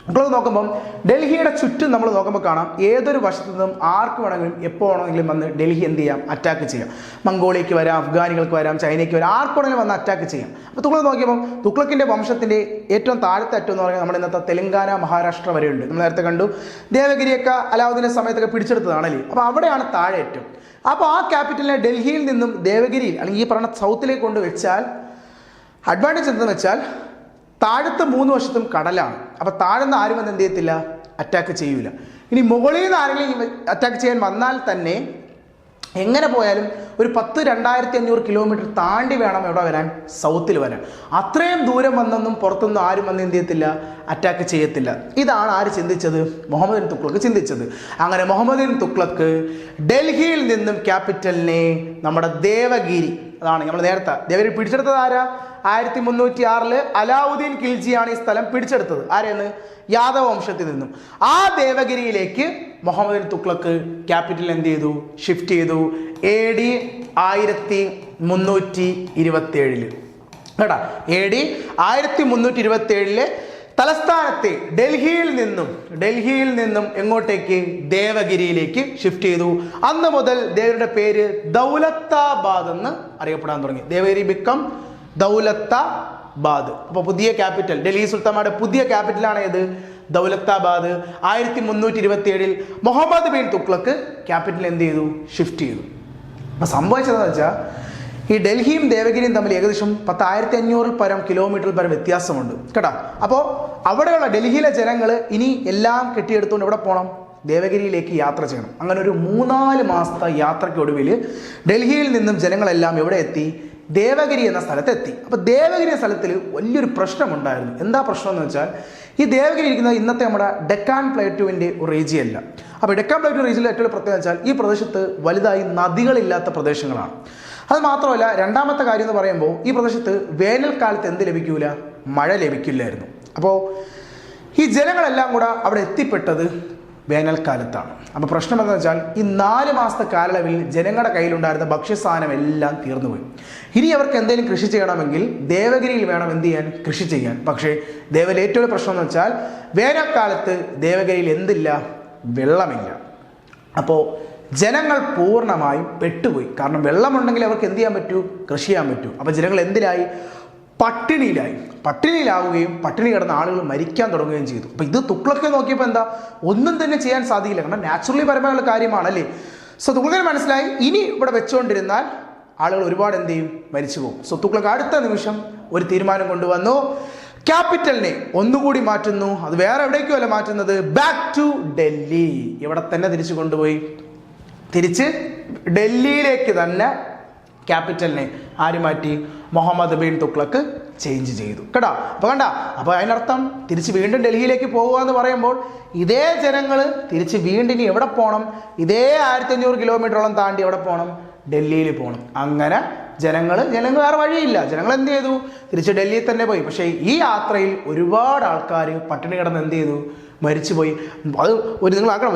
തുഗ്ലക്ക് നോക്കുമ്പം ഡൽഹിയുടെ ചുറ്റും നമ്മൾ നോക്കുമ്പോൾ കാണാം ഏതൊരു വശത്തു നിന്നും ആർക്ക് വേണമെങ്കിലും എപ്പോൾ വേണമെങ്കിലും വന്ന് ഡൽഹി എന്ത് ചെയ്യാം? അറ്റാക്ക് ചെയ്യാം. മംഗോളിയക്ക് വരാം, അഫ്ഗാനികൾക്ക് വരാം, ചൈനയ്ക്ക് വരാം, ആർക്ക് വേണമെങ്കിലും വന്ന് അറ്റാക്ക് ചെയ്യാം. അപ്പോൾ തുഗ്ലക്ക് നോക്കിയപ്പോൾ തുഗ്ലക്കിൻ്റെ വംശത്തിൻ്റെ ഏറ്റവും താഴത്തെ അറ്റം എന്ന് പറഞ്ഞാൽ നമ്മുടെ ഇന്നത്തെ തെലങ്കാന, മഹാരാഷ്ട്ര വരെയുണ്ട്. നമ്മൾ നേരത്തെ കണ്ടു ദേവഗിരിയൊക്കെ അലാവുദ്ദീൻ്റെ സമയത്തൊക്കെ പിടിച്ചെടുത്തതാണല്ലേ. അപ്പോൾ അവിടെയാണ് താഴെ അറ്റം. അപ്പോൾ ആ ക്യാപിറ്റലിനെ ഡൽഹിയിൽ നിന്നും ദേവഗിരിയിൽ അല്ലെങ്കിൽ ഈ പറഞ്ഞ സൗത്തിലേക്ക് കൊണ്ട് വെച്ചാൽ അഡ്വാൻറ്റേജ് എന്തെന്ന് വെച്ചാൽ താഴത്തെ 3 വശത്തും കടലാണ്. അപ്പോൾ താഴ്ന്ന ആരും വന്ന് എന്ത് ചെയ്യത്തില്ല? അറ്റാക്ക് ചെയ്യൂല. ഇനി മുകളിൽ നിന്ന് ആരെങ്കിലും അറ്റാക്ക് ചെയ്യാൻ വന്നാൽ തന്നെ എങ്ങനെ പോയാലും ഒരു 10,000-2,500 കിലോമീറ്റർ താണ്ടി വേണം എവിടെ വരാൻ? സൗത്തിൽ വരാൻ. അത്രയും ദൂരം വന്നൊന്നും പുറത്തുനിന്നും ആരും വന്ന് എന്ത് ചെയ്യത്തില്ല? അറ്റാക്ക് ചെയ്യത്തില്ല. ഇതാണ് ആര് ചിന്തിച്ചത്? മുഹമ്മദ് ബിൻ തുഗ്ലക്ക് ചിന്തിച്ചത്. അങ്ങനെ മുഹമ്മദ് ബിൻ തുഗ്ലക്ക് ഡൽഹിയിൽ നിന്നും ക്യാപിറ്റലിനെ നമ്മുടെ ദേവഗിരി, അതാണ് നമ്മൾ നേരത്തെ ദേവഗിരി പിടിച്ചെടുത്തത് ആരാ? 1306 അലാവുദ്ദീൻ ഖിൽജിയാണ് ഈ സ്ഥലം പിടിച്ചെടുത്തത്. ആരെന്ന്? യാദവ വംശത്തിൽ നിന്നും. ആ ദേവഗിരിയിലേക്ക് മുഹമ്മദ് ബിൻ തുഗ്ലക്ക് ക്യാപിറ്റൽ എന്ത് ചെയ്തു? ഷിഫ്റ്റ് ചെയ്തു. AD 1327 കേട്ടാ. AD 1327 തലസ്ഥാനത്തെ ഡൽഹിയിൽ നിന്നും എങ്ങോട്ടേക്ക്? ദേവഗിരിയിലേക്ക് ഷിഫ്റ്റ് ചെയ്തു. അന്ന് മുതൽ ദേവരുടെ പേര് ദൗലത്താബാദ് എന്ന് അറിയപ്പെടാൻ തുടങ്ങി. ദേവഗിരി ബിക്കം ദൗലത്താബാദ്. അപ്പോൾ പുതിയ ക്യാപിറ്റൽ, ഡൽഹി സുൽത്താൻമാരുടെ പുതിയ ക്യാപിറ്റലാണ് ഏത്? ദൗലത്താബാദ്. 1327 മുഹമ്മദ് ബിൻ തുഗ്ലക്ക് ക്യാപിറ്റൽ എന്ത് ചെയ്തു? ഷിഫ്റ്റ് ചെയ്തു. അപ്പോൾ സംഭവിച്ചതെന്ന് വെച്ചാൽ ഈ ഡൽഹിയും ദേവഗിരിയും തമ്മിൽ ഏകദേശം 10,500 പരം കിലോമീറ്റർ പരം വ്യത്യാസമുണ്ട് കേട്ടോ. അപ്പോൾ അവിടെയുള്ള ഡൽഹിയിലെ ജനങ്ങൾ ഇനി എല്ലാം കെട്ടിയെടുത്തുകൊണ്ട് എവിടെ പോകണം? ദേവഗിരിയിലേക്ക് യാത്ര ചെയ്യണം. അങ്ങനെ ഒരു 3-4 മാസത്തെ യാത്രയ്ക്കൊടുവിൽ ഡൽഹിയിൽ നിന്നും ജനങ്ങളെല്ലാം എവിടെ എത്തി? ദേവഗിരി എന്ന സ്ഥലത്തെത്തി. അപ്പോൾ ദേവഗിരി എന്ന സ്ഥലത്തിൽ വലിയൊരു പ്രശ്നമുണ്ടായിരുന്നു. എന്താ പ്രശ്നം എന്ന് വെച്ചാൽ ഈ ദേവഗിരി ഇരിക്കുന്നത് ഇന്നത്തെ നമ്മുടെ ഡെക്കാൻ പ്ലേറ്റുവിൻ്റെ ഒരു റീജിയൻ അല്ല. അപ്പോൾ ഡെക്കാൻ പ്ലേറ്റു റീജിയനിൽ ഏറ്റവും പ്രത്യേകത വെച്ചാൽ ഈ പ്രദേശത്ത് വലുതായി നദികളില്ലാത്ത പ്രദേശങ്ങളാണ്. അത് മാത്രമല്ല, രണ്ടാമത്തെ കാര്യം എന്ന് പറയുമ്പോൾ ഈ പ്രദേശത്ത് വേനൽക്കാലത്ത് എന്ത് ലഭിക്കൂല? മഴ ലഭിക്കില്ലായിരുന്നു. അപ്പോൾ ഈ ജനങ്ങളെല്ലാം കൂടെ അവിടെ എത്തിപ്പെട്ടത് വേനൽക്കാലത്താണ്. അപ്പോൾ പ്രശ്നം എന്താണെന്ന് വെച്ചാൽ ഈ 4 മാസത്തെ കാലയളവിൽ ജനങ്ങളുടെ കയ്യിലുണ്ടായിരുന്ന ഭക്ഷ്യസാധനം എല്ലാം തീർന്നുപോയി. ഇനി അവർക്ക് എന്തെങ്കിലും കൃഷി ചെയ്യണമെങ്കിൽ ദേവഗിരിയിൽ വേണം എന്ത് ചെയ്യാൻ? കൃഷി ചെയ്യാൻ. പക്ഷേ ദേവഗിരിയിൽ ഏറ്റവും വലിയ പ്രശ്നം എന്ന് വെച്ചാൽ വേനൽക്കാലത്ത് ദേവഗിരിയിൽ എന്തില്ല? വെള്ളമില്ല. അപ്പോൾ ജനങ്ങൾ പൂർണ്ണമായും പെട്ടുപോയി. കാരണം വെള്ളമുണ്ടെങ്കിൽ അവർക്ക് എന്ത് ചെയ്യാൻ പറ്റൂ? കൃഷി ചെയ്യാൻ പറ്റൂ. അപ്പോൾ ജനങ്ങൾ എന്തിലായി? പട്ടിണിയിലാവുകയും പട്ടിണി കിടന്ന ആളുകൾ മരിക്കാൻ തുടങ്ങുകയും ചെയ്തു. അപ്പോൾ ഇത് തുഗ്ലക്ക് നോക്കിയപ്പോൾ എന്താ? ഒന്നും തന്നെ ചെയ്യാൻ സാധിക്കില്ല. കാരണം നാച്ചുറലി പരമായുള്ള കാര്യമാണല്ലേ. സോ തുഗ്ലക്കിന് മനസ്സിലായി ഇനി ഇവിടെ വെച്ചുകൊണ്ടിരുന്നാൽ ആളുകൾ ഒരുപാട് എന്ത് ചെയ്യും? മരിച്ചു പോകും. സോ തുഗ്ലക്ക് അടുത്ത നിമിഷം ഒരു തീരുമാനം കൊണ്ടുവന്നു. ക്യാപിറ്റലിനെ ഒന്നുകൂടി മാറ്റുന്നു. അത് വേറെ എവിടേക്കും അല്ല മാറ്റുന്നത്, ബാക്ക് ടു ഡൽഹി. ഇവിടെ തന്നെ തിരിച്ചു കൊണ്ടുപോയി. തിരിച്ച് ഡൽഹിയിലേക്ക് തന്നെ ക്യാപിറ്റലിനെ ആര് മാറ്റി? മുഹമ്മദ് ബിൻ തുഗ്ലക്ക് ചേഞ്ച് ചെയ്തു കേട്ടോ. അപ്പോൾ കണ്ട, അപ്പോൾ അതിനർത്ഥം തിരിച്ച് വീണ്ടും ഡൽഹിയിലേക്ക് പോകുക എന്ന് പറയുമ്പോൾ ഇതേ ജനങ്ങൾ തിരിച്ച് വീണ്ടും ഇനി എവിടെ പോകണം? ഇതേ 1500 കിലോമീറ്ററോളം താണ്ടി എവിടെ പോകണം? ഡൽഹിയിൽ പോകണം. അങ്ങനെ ജനങ്ങൾ വേറെ വഴിയില്ല, ജനങ്ങൾ എന്ത് ചെയ്തു? തിരിച്ച് ഡൽഹിയിൽ തന്നെ പോയി. പക്ഷേ ഈ യാത്രയിൽ ഒരുപാട് ആൾക്കാർ പട്ടിണി കിടന്ന് എന്ത് ചെയ്തു? മരിച്ചുപോയി. അത് നിങ്ങൾ ആക്കണം,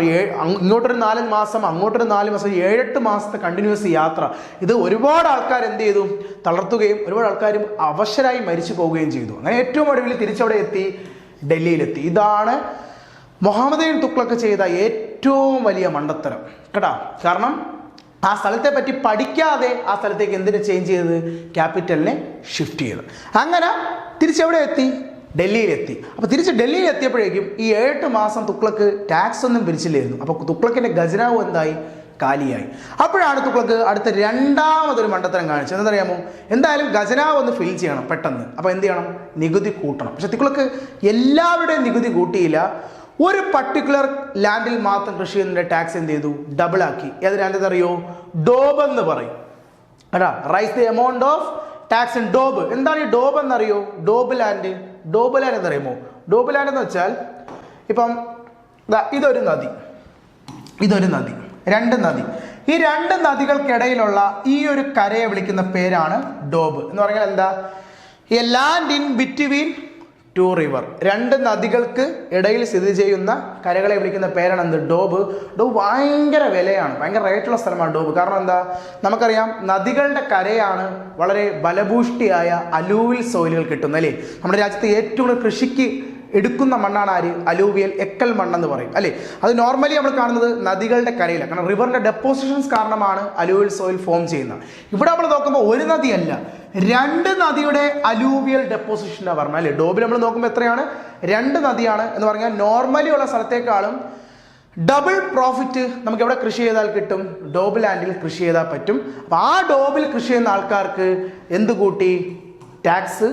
ഇങ്ങോട്ടൊരു 4 മാസം അങ്ങോട്ടൊരു 4 മാസം, 7-8 മാസത്തെ കണ്ടിന്യൂസ് യാത്ര. ഇത് ഒരുപാട് ആൾക്കാർ എന്ത് ചെയ്തു? തളർത്തുകയും ഒരുപാട് ആൾക്കാരും അവശരായി മരിച്ചു പോവുകയും ചെയ്തു. അങ്ങനെ ഏറ്റവും ഒടുവിൽ തിരിച്ചവിടെ എത്തി, ഡൽഹിയിലെത്തി. ഇതാണ് മുഹമ്മദ് ബിൻ തുഗ്ലക്ക് ചെയ്ത ഏറ്റവും വലിയ മണ്ടത്തരം കേട്ടോ. കാരണം ആ സ്ഥലത്തെ പറ്റി പഠിക്കാതെ ആ സ്ഥലത്തേക്ക് എന്തിനു ചേഞ്ച് ചെയ്തത്? ക്യാപിറ്റലിനെ ഷിഫ്റ്റ് ചെയ്ത്. അങ്ങനെ തിരിച്ചെവിടെ എത്തി? ഡൽഹിയിലെത്തി. അപ്പോൾ തിരിച്ച് ഡൽഹിയിൽ എത്തിയപ്പോഴേക്കും ഈ 7 മാസം തുഗ്ലക്ക് ടാക്സ് ഒന്നും പിരിച്ചില്ലായിരുന്നു. അപ്പോൾ തുഗ്ലക്കിൻ്റെ ഖജനാവ് എന്തായി? കാലിയായി. അപ്പോഴാണ് തുഗ്ലക്ക് അടുത്ത രണ്ടാമതൊരു മണ്ടത്തരം കാണിച്ചത്. എന്തറിയാമോ? എന്തായാലും ഖജനാവ് ഒന്ന് ഫിൽ ചെയ്യണം പെട്ടെന്ന്. അപ്പോൾ എന്ത് ചെയ്യണം? നികുതി കൂട്ടണം. പക്ഷെ തുഗ്ലക്ക് എല്ലാവരുടെയും നികുതി കൂട്ടിയില്ല. ഒരു പർട്ടിക്കുലർ ലാൻഡിൽ മാത്രം കൃഷി ചെയ്യുന്നതിൻ്റെ ടാക്സ് എന്ത് ചെയ്തു? ഡബിൾ ആക്കി. ഏത് ലാൻഡ് അറിയോ? ഡോബ് എന്ന് പറയും കേട്ടാ. Raise the amount of tax in Doab. എന്താണ് ഈ ഡോബ് എന്നറിയോ? ഡോബ് ലാൻഡ് എന്നറിയുമോ? ഡോബ് ലാൻഡ് എന്ന് വെച്ചാൽ ഇപ്പം ഇതൊരു നദി, രണ്ട് നദി. ഈ 2 നദികൾക്കിടയിലുള്ള ഈ ഒരു കരയെ വിളിക്കുന്ന പേരാണ് ഡോബ് എന്ന് പറഞ്ഞാൽ എന്താ? A land in between 2 river. 2 നദികൾക്ക് ഇടയിൽ സ്ഥിതി ചെയ്യുന്ന കരകളെ വിളിക്കുന്ന പേരാണ് എന്ത്? ഡോബ്. ഡോബ് ഭയങ്കര വിലയാണ്, ഭയങ്കര റേറ്റുള്ള സ്ഥലമാണ് ഡോബ്. കാരണം എന്താ? നമുക്കറിയാം, നദികളുടെ കരയാണ് വളരെ ബലഭൂഷ്ടിയായ അലൂവിയൽ സോയിലുകൾ കിട്ടുന്നത് അല്ലേ. നമ്മുടെ രാജ്യത്ത് ഏറ്റവും കൂടുതൽ കൃഷിക്ക് എടുക്കുന്ന മണ്ണാണ് ആര്? അലൂവിയൽ എക്കൽ മണ്ണെന്ന് പറയും അല്ലേ. അത് നോർമലി നമ്മൾ കാണുന്നത് നദികളുടെ കരയിലാണ്. കാരണം റിവറിന്റെ ഡെപ്പോസിഷൻസ് കാരണമാണ് അലൂവിയൽ സോയിൽ ഫോം ചെയ്യുന്നത്. ഇവിടെ നമ്മൾ നോക്കുമ്പോൾ ഒരു നദിയല്ല, 2 നദിയുടെ അലൂവിയൽ ഡെപ്പോസിഷനാണ് പറഞ്ഞത് അല്ലേ. ഡോബിൽ നമ്മൾ നോക്കുമ്പോൾ എത്രയാണ്? 2 നദിയാണ് എന്ന് പറഞ്ഞാൽ നോർമലി ഉള്ള സ്ഥലത്തേക്കാളും ഡബിൾ പ്രോഫിറ്റ് നമുക്ക് എവിടെ കൃഷി ചെയ്താൽ കിട്ടും? ഡോബ് ലാൻഡിൽ കൃഷി ചെയ്താൽ പറ്റും. അപ്പോൾ ആ ഡോബിൽ കൃഷി ചെയ്യുന്ന ആൾക്കാർക്ക് എന്ത് കൂട്ടി? ടാക്സ്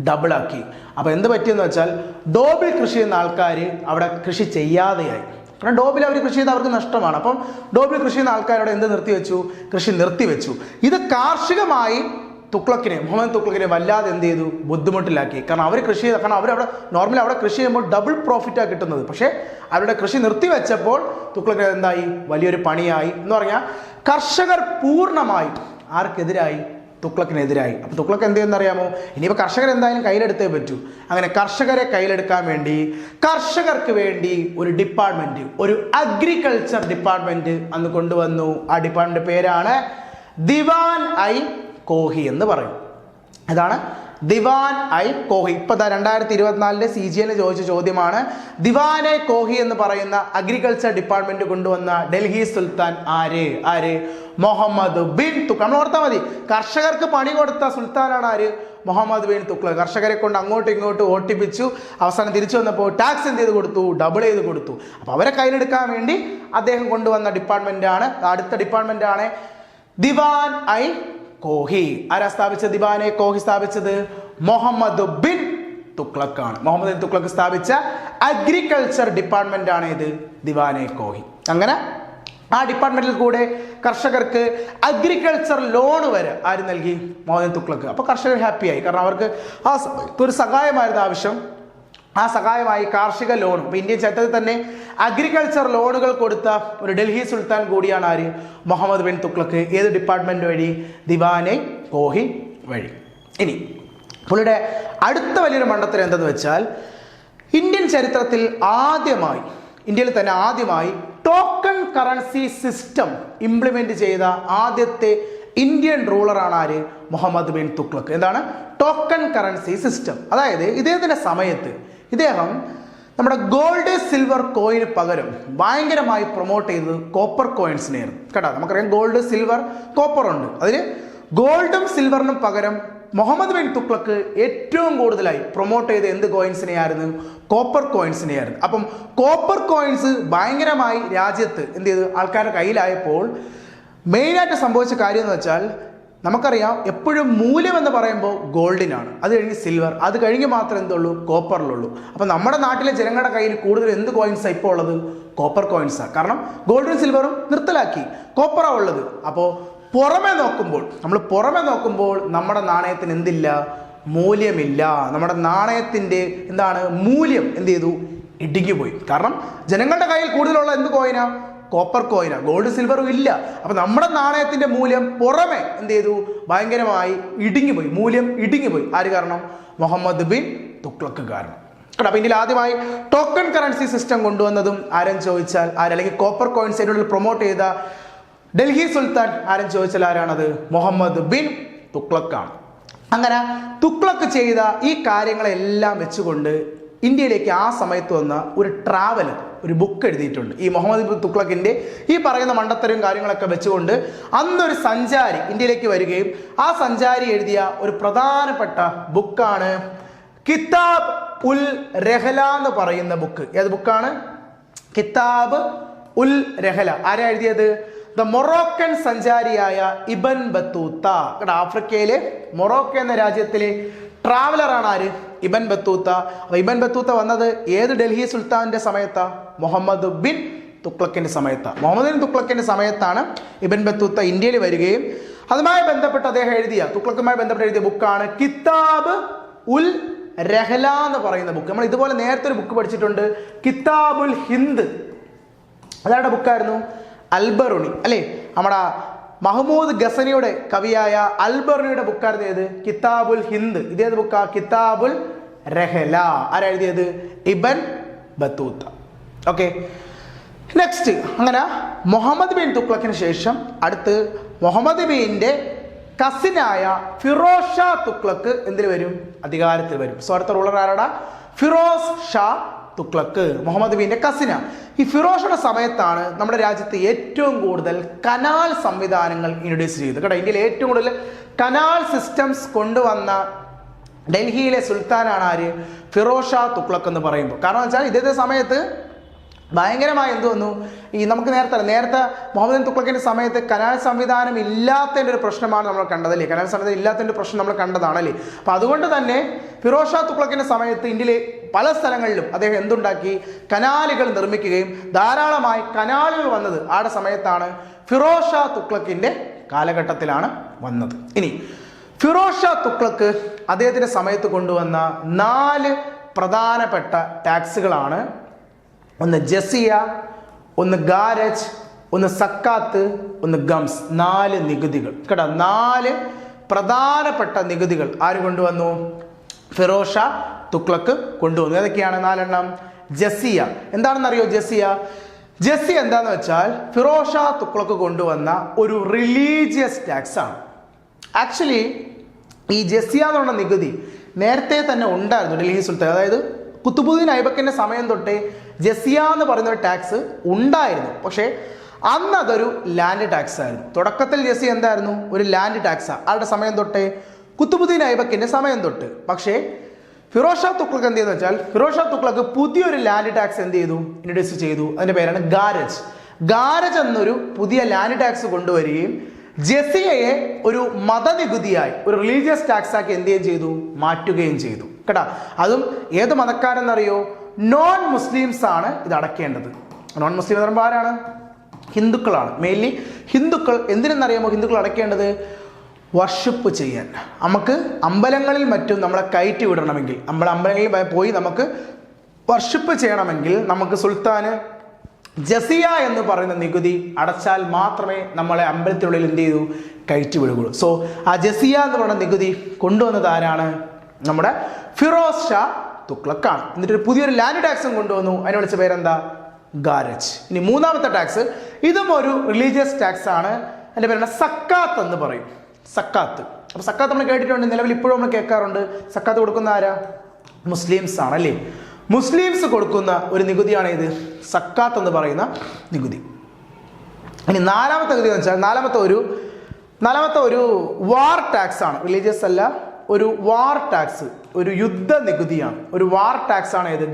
ഡബിളാക്കി. അപ്പോൾ എന്ത് പറ്റിയെന്ന് വെച്ചാൽ ഡോബിൽ കൃഷി ചെയ്യുന്ന ആൾക്കാർ അവിടെ കൃഷി ചെയ്യാതെയായി. കാരണം ഡോബിൽ അവർ കൃഷി ചെയ്ത് അവർക്ക് നഷ്ടമാണ്. അപ്പം ഡോബിൽ കൃഷി ചെയ്യുന്ന ആൾക്കാരോട് എന്ത് നിർത്തിവെച്ചു? കൃഷി നിർത്തിവെച്ചു. ഇത് കാർഷികമായി മുഹമ്മദ് തുഗ്ലക്കിനെ വല്ലാതെ എന്ത് ചെയ്തു? ബുദ്ധിമുട്ടിലാക്കി. കാരണം അവർ കൃഷി ചെയ്ത, കാരണം അവരവിടെ നോർമലി അവിടെ കൃഷി ചെയ്യുമ്പോൾ ഡബിൾ പ്രോഫിറ്റാണ് കിട്ടുന്നത്. പക്ഷേ അവരുടെ കൃഷി നിർത്തിവെച്ചപ്പോൾ തുഗ്ലക്കിന് എന്തായി? വലിയൊരു പണിയായി. എന്ന് പറഞ്ഞാൽ കർഷകർ പൂർണ്ണമായി ആർക്കെതിരായി? തുഗ്ലക്കിനെതിരായി. അപ്പോൾ തുഗ്ലക്ക് എന്ത് ചെയ്യുന്നറിയാമോ? ഇനിയിപ്പോൾ കർഷകർ എന്തായാലും കയ്യിലെടുത്തേ പറ്റൂ. അങ്ങനെ കർഷകരെ കയ്യിലെടുക്കാൻ വേണ്ടി കർഷകർക്ക് വേണ്ടി ഒരു ഡിപ്പാർട്ട്മെന്റ്, ഒരു അഗ്രികൾച്ചർ ഡിപ്പാർട്ട്മെന്റ് അന്ന് കൊണ്ടുവന്നു. ആ ഡിപ്പാർട്ട്മെന്റ് പേരാണ് ദിവാൻ ഐ കോഹി എന്ന് പറയും. അതാണ് ദിവാൻ ഐ കോഹി. ഇപ്പോൾ 2024 CGL ചോദിച്ച ചോദ്യമാണ്. ദിവാൻ ഐ കോഹി എന്ന് പറയുന്ന അഗ്രികൾച്ചർ ഡിപ്പാർട്ട്മെന്റ് കൊണ്ടുവന്ന ഡൽഹി സുൽത്താൻ ആര്? മുഹമ്മദ് ബിൻ തുഗ്ലക്ക്. നമ്മൾ ഓർത്താൽ മതി, കർഷകർക്ക് പണി കൊടുത്ത സുൽത്താനാണ് ആര്? മുഹമ്മദ് ബിൻ തുഗ്ലക്ക്. കർഷകരെ കൊണ്ട് അങ്ങോട്ടും ഇങ്ങോട്ടും ഓട്ടിപ്പിച്ചു. അവസാനം തിരിച്ചു വന്നപ്പോൾ ടാക്സ് എന്ത് ചെയ്ത് കൊടുത്തു? ഡബിൾ ചെയ്ത് കൊടുത്തു. അപ്പോൾ അവരെ കയ്യിലെടുക്കാൻ വേണ്ടി അദ്ദേഹം കൊണ്ടുവന്ന ഡിപ്പാർട്ട്മെന്റ് ആണ്, അടുത്ത ഡിപ്പാർട്ട്മെന്റ് ആണ് ദിവാൻ ഐ കോഹി. ആരാ സ്ഥാപിച്ചത്? ദിവാൻ ഐ കോഹി സ്ഥാപിച്ചത് മുഹമ്മദ് ബിൻ തുഗ്ലക്ക് ആണ്. മുഹമ്മദ് ബിൻ തുഗ്ലക്ക് സ്ഥാപിച്ച അഗ്രികൾച്ചർ ഡിപ്പാർട്ട്മെന്റ് ആണ് ഇത് ദിവാൻ ഐ കോഹി. അങ്ങനെ ആ ഡിപ്പാർട്ട്മെന്റിൽ കൂടെ കർഷകർക്ക് അഗ്രികൾച്ചർ ലോൺ വരെ ആര് നൽകി? മുഹമ്മദ് ബിൻ തുഗ്ലക്ക്. അപ്പോൾ കർഷകർ ഹാപ്പിയായി. കാരണം അവർക്ക് ആ ഒരു സഹായമായിരുന്നു ആവശ്യം. ആ സഹായമായി കാർഷിക ലോൺ. ഇപ്പോൾ ഇന്ത്യൻ ചരിത്രത്തിൽ തന്നെ അഗ്രികൾച്ചർ ലോണുകൾ കൊടുത്ത ഒരു ഡൽഹി സുൽത്താൻ കൂടിയാണ് ആര്? മുഹമ്മദ് ബിൻ തുഗ്ലക്ക്. ഏത് ഡിപ്പാർട്ട്മെന്റ് വഴി? ദിവാൻ ഐ കോഹി വഴി. ഇനി പുള്ളിയുടെ അടുത്ത വലിയൊരു മണ്ടത്തരം എന്തെന്ന് വെച്ചാൽ, ഇന്ത്യൻ ചരിത്രത്തിൽ ഇന്ത്യയിൽ തന്നെ ആദ്യമായി ടോക്കൺ കറൻസി സിസ്റ്റം ഇംപ്ലിമെന്റ് ചെയ്ത ആദ്യത്തെ ഇന്ത്യൻ റൂളറാണ് ആര്? മുഹമ്മദ് ബിൻ തുഗ്ലക്ക്. എന്താണ് ടോക്കൺ കറൻസി സിസ്റ്റം? അതായത് ഇദ്ദേഹത്തിന്റെ സമയത്ത് ഇദ്ദേഹം നമ്മുടെ ഗോൾഡ് സിൽവർ കോയിന് പകരം ഭയങ്കരമായി പ്രൊമോട്ട് ചെയ്തത് കോപ്പർ കോയിൻസിനെയായിരുന്നു കേട്ടോ. നമുക്കറിയാം ഗോൾഡ് സിൽവർ കോപ്പർ ഉണ്ട്. അതിൽ ഗോൾഡും സിൽവറിനും പകരം മുഹമ്മദ് ബിൻ തുഗ്ലക്ക് ഏറ്റവും കൂടുതലായി പ്രൊമോട്ട് ചെയ്ത എന്ത് കോയിൻസിനെയായിരുന്നു? കോപ്പർ കോയിൻസിനെയായിരുന്നു. അപ്പം കോപ്പർ കോയിൻസ് ഭയങ്കരമായി രാജ്യത്ത് എന്ത് ചെയ്തു? ആൾക്കാരുടെ കയ്യിലായപ്പോൾ മെയിനായിട്ട് സംഭവിച്ച കാര്യം എന്ന് വെച്ചാൽ, നമുക്കറിയാം എപ്പോഴും മൂല്യം എന്ന് പറയുമ്പോൾ ഗോൾഡിനാണ്, അത് കഴിഞ്ഞ് സിൽവർ, അത് കഴിഞ്ഞ് മാത്രമേ എന്തുള്ളൂ? കോപ്പറിലുള്ളൂ. അപ്പം നമ്മുടെ നാട്ടിലെ ജനങ്ങളുടെ കയ്യിൽ കൂടുതൽ എന്ത് കോയിൻസാണ് ഇപ്പോൾ ഉള്ളത്? കോപ്പർ കോയിൻസാണ്. കാരണം ഗോൾഡും സിൽവറും നിർത്തലാക്കി, കോപ്പറാണ് ഉള്ളത്. അപ്പോൾ പുറമെ നോക്കുമ്പോൾ നമ്മുടെ നാണയത്തിന് എന്തില്ല, മൂല്യമില്ല. നമ്മുടെ നാണയത്തിൻ്റെ എന്താണ് മൂല്യം എന്ത് ചെയ്തു, ഇടുങ്ങിപ്പോയി. കാരണം ജനങ്ങളുടെ കയ്യിൽ കൂടുതലുള്ള എന്ത് കോയിനാ, കോപ്പർ കോയിനാ, ഗോൾഡ് സിൽവറും ഇല്ല. അപ്പൊ നമ്മുടെ നാണയത്തിന്റെ മൂല്യം പുറമെ എന്ത് ചെയ്തു, ഭയങ്കരമായി ഇടുങ്ങിപ്പോയി, മൂല്യം ഇടുങ്ങിപ്പോയി. ആര് കാരണം? മുഹമ്മദ് ബിൻ തുഗ്ലക്ക് കാരണം. അപ്പൊ ഇന്ത്യയിൽ ആദ്യമായി ടോക്കൺ കറൻസി സിസ്റ്റം കൊണ്ടുവന്നതും ആരെന്ന് ചോദിച്ചാൽ അല്ലെങ്കിൽ കോപ്പർ കോയിൻസ് ഇതിനുള്ളിൽ പ്രൊമോട്ട് ചെയ്ത ഡൽഹി സുൽത്താൻ ആരെന്ന് ചോദിച്ചാൽ ആരാണത്? മുഹമ്മദ് ബിൻ തുഗ്ലക്കാണ്. അങ്ങനെ തുഗ്ലക്ക് ചെയ്ത ഈ കാര്യങ്ങളെല്ലാം വെച്ചുകൊണ്ട് ഇന്ത്യയിലേക്ക് ആ സമയത്ത് വന്ന ഒരു ട്രാവലർ ഒരു ബുക്ക് എഴുതിയിട്ടുണ്ട്. ഈ മുഹമ്മദ് ബിൻ തുഗ്ലക്കിന്റെ ഈ പറയുന്ന മണ്ടത്തരവും കാര്യങ്ങളൊക്കെ വെച്ചുകൊണ്ട് അന്നൊരു സഞ്ചാരി ഇന്ത്യയിലേക്ക് വരികയും ആ സഞ്ചാരി എഴുതിയ ഒരു പ്രധാനപ്പെട്ട ബുക്കാണ് കിതാബ് ഉൽ രഹല എന്ന് പറയുന്ന ബുക്ക്. ഏത് ബുക്കാണ്? കിതാബ് ഉൽ രഹല. ആരാ എഴുതിയത്? ദ മൊറോക്കൻ സഞ്ചാരിയായ ഇബൻ ബത്തൂത്ത. ആഫ്രിക്കയിലെ മൊറോക്ക എന്ന രാജ്യത്തിലെ ട്രാവലറാണ് ആര്? Ibn Battuta. അപ്പൊ ഇബൻ ബത്തൂത്ത വന്നത് ഏത് ഡൽഹി സുൽത്താന്റെ സമയത്താ? മുഹമ്മദ് ബിൻ തുഗ്ലക്കിന്റെ സമയത്താണ്. മുഹമ്മദ് ബിൻ തുഗ്ലക്കിന്റെ സമയത്താണ് ഇബൻ ബത്തൂത്ത ഇന്ത്യയിൽ വരികയും അതുമായി ബന്ധപ്പെട്ട് അദ്ദേഹം തുഗ്ലക്കുമായി ബന്ധപ്പെട്ട് എഴുതിയ ബുക്കാണ് കിതാബ് ഉൽ രഹല എന്ന് പറയുന്ന ബുക്ക്. നമ്മൾ ഇതുപോലെ നേരത്തെ ഒരു ബുക്ക് പഠിച്ചിട്ടുണ്ട്, കിതാബുൽ ഹിന്ദ്. അതാരുടെ ബുക്കായിരുന്നു? അൽബറുണി അല്ലേ? നമ്മുടെ മഹ്മൂദ് ഗസനിയുടെ കവിയായ അൽബറുണിയുടെ ബുക്കായിരുന്നു ഏത്? കിതാബുൽ ഹിന്ദ്. ഇതേത് ബുക്കാ? കിതാബുൽ രഹല. ആരാ എഴുതിയത്? ഇബൻ ബത്തൂത്ത. Okay, next. അങ്ങനെ മുഹമ്മദ് ബിൻ തുഗ്ലക്കിന് ശേഷം അടുത്ത് മുഹമ്മദ് ബിന്റെ കസിനായ ഫിറോസ് ഷാ തുഗ്ലക്ക് എന്തിൽ വരും? അധികാരത്തിൽ വരും. സോ അടുത്ത റൂളർ ആരാടാ? ഫിറോസ് ഷാ തുഗ്ലക്ക്, മുഹമ്മദ് ബിന്റെ കസിന. ഈ ഫിറോഷയുടെ സമയത്താണ് നമ്മുടെ രാജ്യത്ത് ഏറ്റവും കൂടുതൽ കനാൽ സംവിധാനങ്ങൾ ഇൻട്രൊഡ്യൂസ് ചെയ്തത്. കേട്ടോ, ഇന്ത്യയിൽ ഏറ്റവും കൂടുതൽ കനാൽ സിസ്റ്റംസ് കൊണ്ടുവന്ന ഡൽഹിയിലെ സുൽത്താനാണ് ആര്? ഫിറോസ് ഷാ തുഗ്ലക്ക് എന്ന് പറയുമ്പോൾ. കാരണം വെച്ചാൽ ഇതേ സമയത്ത് ഭയങ്കരമായി എന്ത് വന്നു, ഈ നമുക്ക് നേരത്തെ മുഹമ്മദ് ബിൻ തുഗ്ലക്കിന്റെ സമയത്ത് കനാൽ സംവിധാനം ഇല്ലാത്തതിൻ്റെ ഒരു പ്രശ്നമാണ് നമ്മൾ കണ്ടതല്ലേ? കനാൽ സംവിധാനം ഇല്ലാത്തതിൻ്റെ പ്രശ്നം നമ്മൾ കണ്ടതാണല്ലേ? അപ്പം അതുകൊണ്ട് തന്നെ ഫിറോസ് ഷാ തുഗ്ലക്കിന്റെ സമയത്ത് ഇന്ത്യയിലെ പല സ്ഥലങ്ങളിലും അദ്ദേഹം എന്തുണ്ടാക്കി? കനാലുകൾ നിർമ്മിക്കുകയും ധാരാളമായി കനാലുകൾ വന്നത് ആടെ സമയത്താണ്, ഫിറോസ് ഷാ തുഗ്ലക്കിന്റെ കാലഘട്ടത്തിലാണ് വന്നത്. ഇനി ഫിറോസ് ഷാ തുഗ്ലക്ക് അദ്ദേഹത്തിന്റെ സമയത്ത് കൊണ്ടുവന്ന 4 പ്രധാനപ്പെട്ട ടാക്സുകളാണ്. ഒന്ന് ജസിയ, ഒന്ന് ഗാരജ്, ഒന്ന് സക്കാത്ത്, ഒന്ന് ഗംസ്. 4 നികുതികൾ. കേട്ടോ, 4 പ്രധാനപ്പെട്ട നികുതികൾ ആര് കൊണ്ടുവന്നു? ഫിറോസ് ഷാ തുഗ്ലക്ക് കൊണ്ടുവന്നു. ഏതൊക്കെയാണ് 4 എണ്ണം? ജസിയ. എന്താണെന്നറിയോ ജസിയ? ജസിയ എന്താന്ന് വെച്ചാൽ ഫിറോസ് ഷാ തുഗ്ലക്ക് കൊണ്ടുവന്ന ഒരു റിലീജിയസ് ടാക്സ് ആണ്. ആക്ച്വലി ഈ ജസിയ എന്നുള്ള നികുതി നേരത്തെ തന്നെ ഉണ്ടായിരുന്നു ഡൽഹി സുൽത്താൻ. അതായത് കുത്തുബുദ്ദീൻ ഐബക്കിന്റെ സമയം തൊട്ടേ ജസിയ എന്ന് പറയുന്ന ഒരു ടാക്സ് ഉണ്ടായിരുന്നു. പക്ഷേ അന്ന് അതൊരു ലാൻഡ് ടാക്സ് ആയിരുന്നു. തുടക്കത്തിൽ ജസിയ എന്തായിരുന്നു? ഒരു ലാൻഡ് ടാക്സാണ്. ആരുടെ സമയം തൊട്ടേ? കുത്തുബുദ്ദീൻ ഐബക്കിന്റെ സമയം തൊട്ട്. പക്ഷേ ഫിറോസ് ഷാ തുഗ്ലക്ക് എന്ത് ചെയ്തെന്ന് വെച്ചാൽ ഫിറോസ് ഷാ തുഗ്ലക്ക് പുതിയൊരു ലാൻഡ് ടാക്സ് എന്ത് ചെയ്തു? ഇൻട്രൊഡ്യൂസ് ചെയ്തു. അതിന്റെ പേരാണ് ഗാരജ്. ഗാരജ് എന്നൊരു പുതിയ ലാൻഡ് ടാക്സ് കൊണ്ടുവരികയും ജസിയയെ ഒരു മതനികുതിയായി, ഒരു റിലീജിയസ് ടാക്സ് ആക്കി എന്ത് ചെയ്തു? മാറ്റുകയും ചെയ്തു. കേട്ടാ, അതും ഏത് മതക്കാരെന്നറിയോ? നോൺ മുസ്ലിംസ് ആണ് ഇത് അടയ്ക്കേണ്ടത്. നോൺ മുസ്ലിം എന്ന് പറയുമ്പോൾ ആരാണ്? ഹിന്ദുക്കളാണ്. മെയിൻലി ഹിന്ദുക്കൾ. എന്തിനെന്നറിയാമോ ഹിന്ദുക്കൾ അടയ്ക്കേണ്ടത്? വർഷിപ്പ് ചെയ്യാൻ. നമുക്ക് അമ്പലങ്ങളിൽ മറ്റും നമ്മളെ കയറ്റി വിടണമെങ്കിൽ, അമ്പലങ്ങളിൽ പോയി നമുക്ക് വർഷിപ്പ് ചെയ്യണമെങ്കിൽ നമുക്ക് സുൽത്താന് ജസിയ എന്ന് പറയുന്ന നികുതി അടച്ചാൽ മാത്രമേ നമ്മളെ അമ്പലത്തിനുള്ളിൽ എന്ത് ചെയ്തു? കയറ്റി വിടുകയുള്ളൂ. സോ ആ ജസിയ എന്ന് പറയുന്ന നികുതി കൊണ്ടുവന്നത് ആരാണ്? നമ്മുടെ ഫിറോസ് ഷാ തുഗ്ലക്കാണ്. എന്നിട്ട് പുതിയൊരു ലാൻഡ് ടാക്സും കൊണ്ടുവന്നു. അതിനെ വിളിച്ച പേരെന്താ? ഗാരജ്. ഇനി 3ാമത്തെ ടാക്സ്, ഇതും ഒരു റിലീജിയസ് ടാക്സ് ആണ്. അതിന്റെ പേരാണ് സക്കാത്ത് എന്ന് പറയും. സക്കാത്ത്. അപ്പൊ സക്കാത്ത് നമ്മൾ കേട്ടിട്ടുണ്ട്, നിലവിൽ ഇപ്പോഴും നമ്മൾ കേൾക്കാറുണ്ട്. സക്കാത്ത് കൊടുക്കുന്ന ആരാ? മുസ്ലിംസ് ആണ് അല്ലേ? മുസ്ലിംസ് കൊടുക്കുന്ന ഒരു നികുതിയാണ് ഇത് സക്കാത്ത് എന്ന് പറയുന്ന നികുതി. ഇനി 4ാമത്തെ നികുതി എന്ന് വെച്ചാൽ നാലാമത്തെ ഒരു വാർ ടാക്സ് ആണ്. റിലീജിയസ് അല്ല, ഒരു വാർ ടാക്സ്, ഒരു യുദ്ധ നികുതിയാണ്. ഒരു വാർ ടാക്സ് ആണ് ഇത്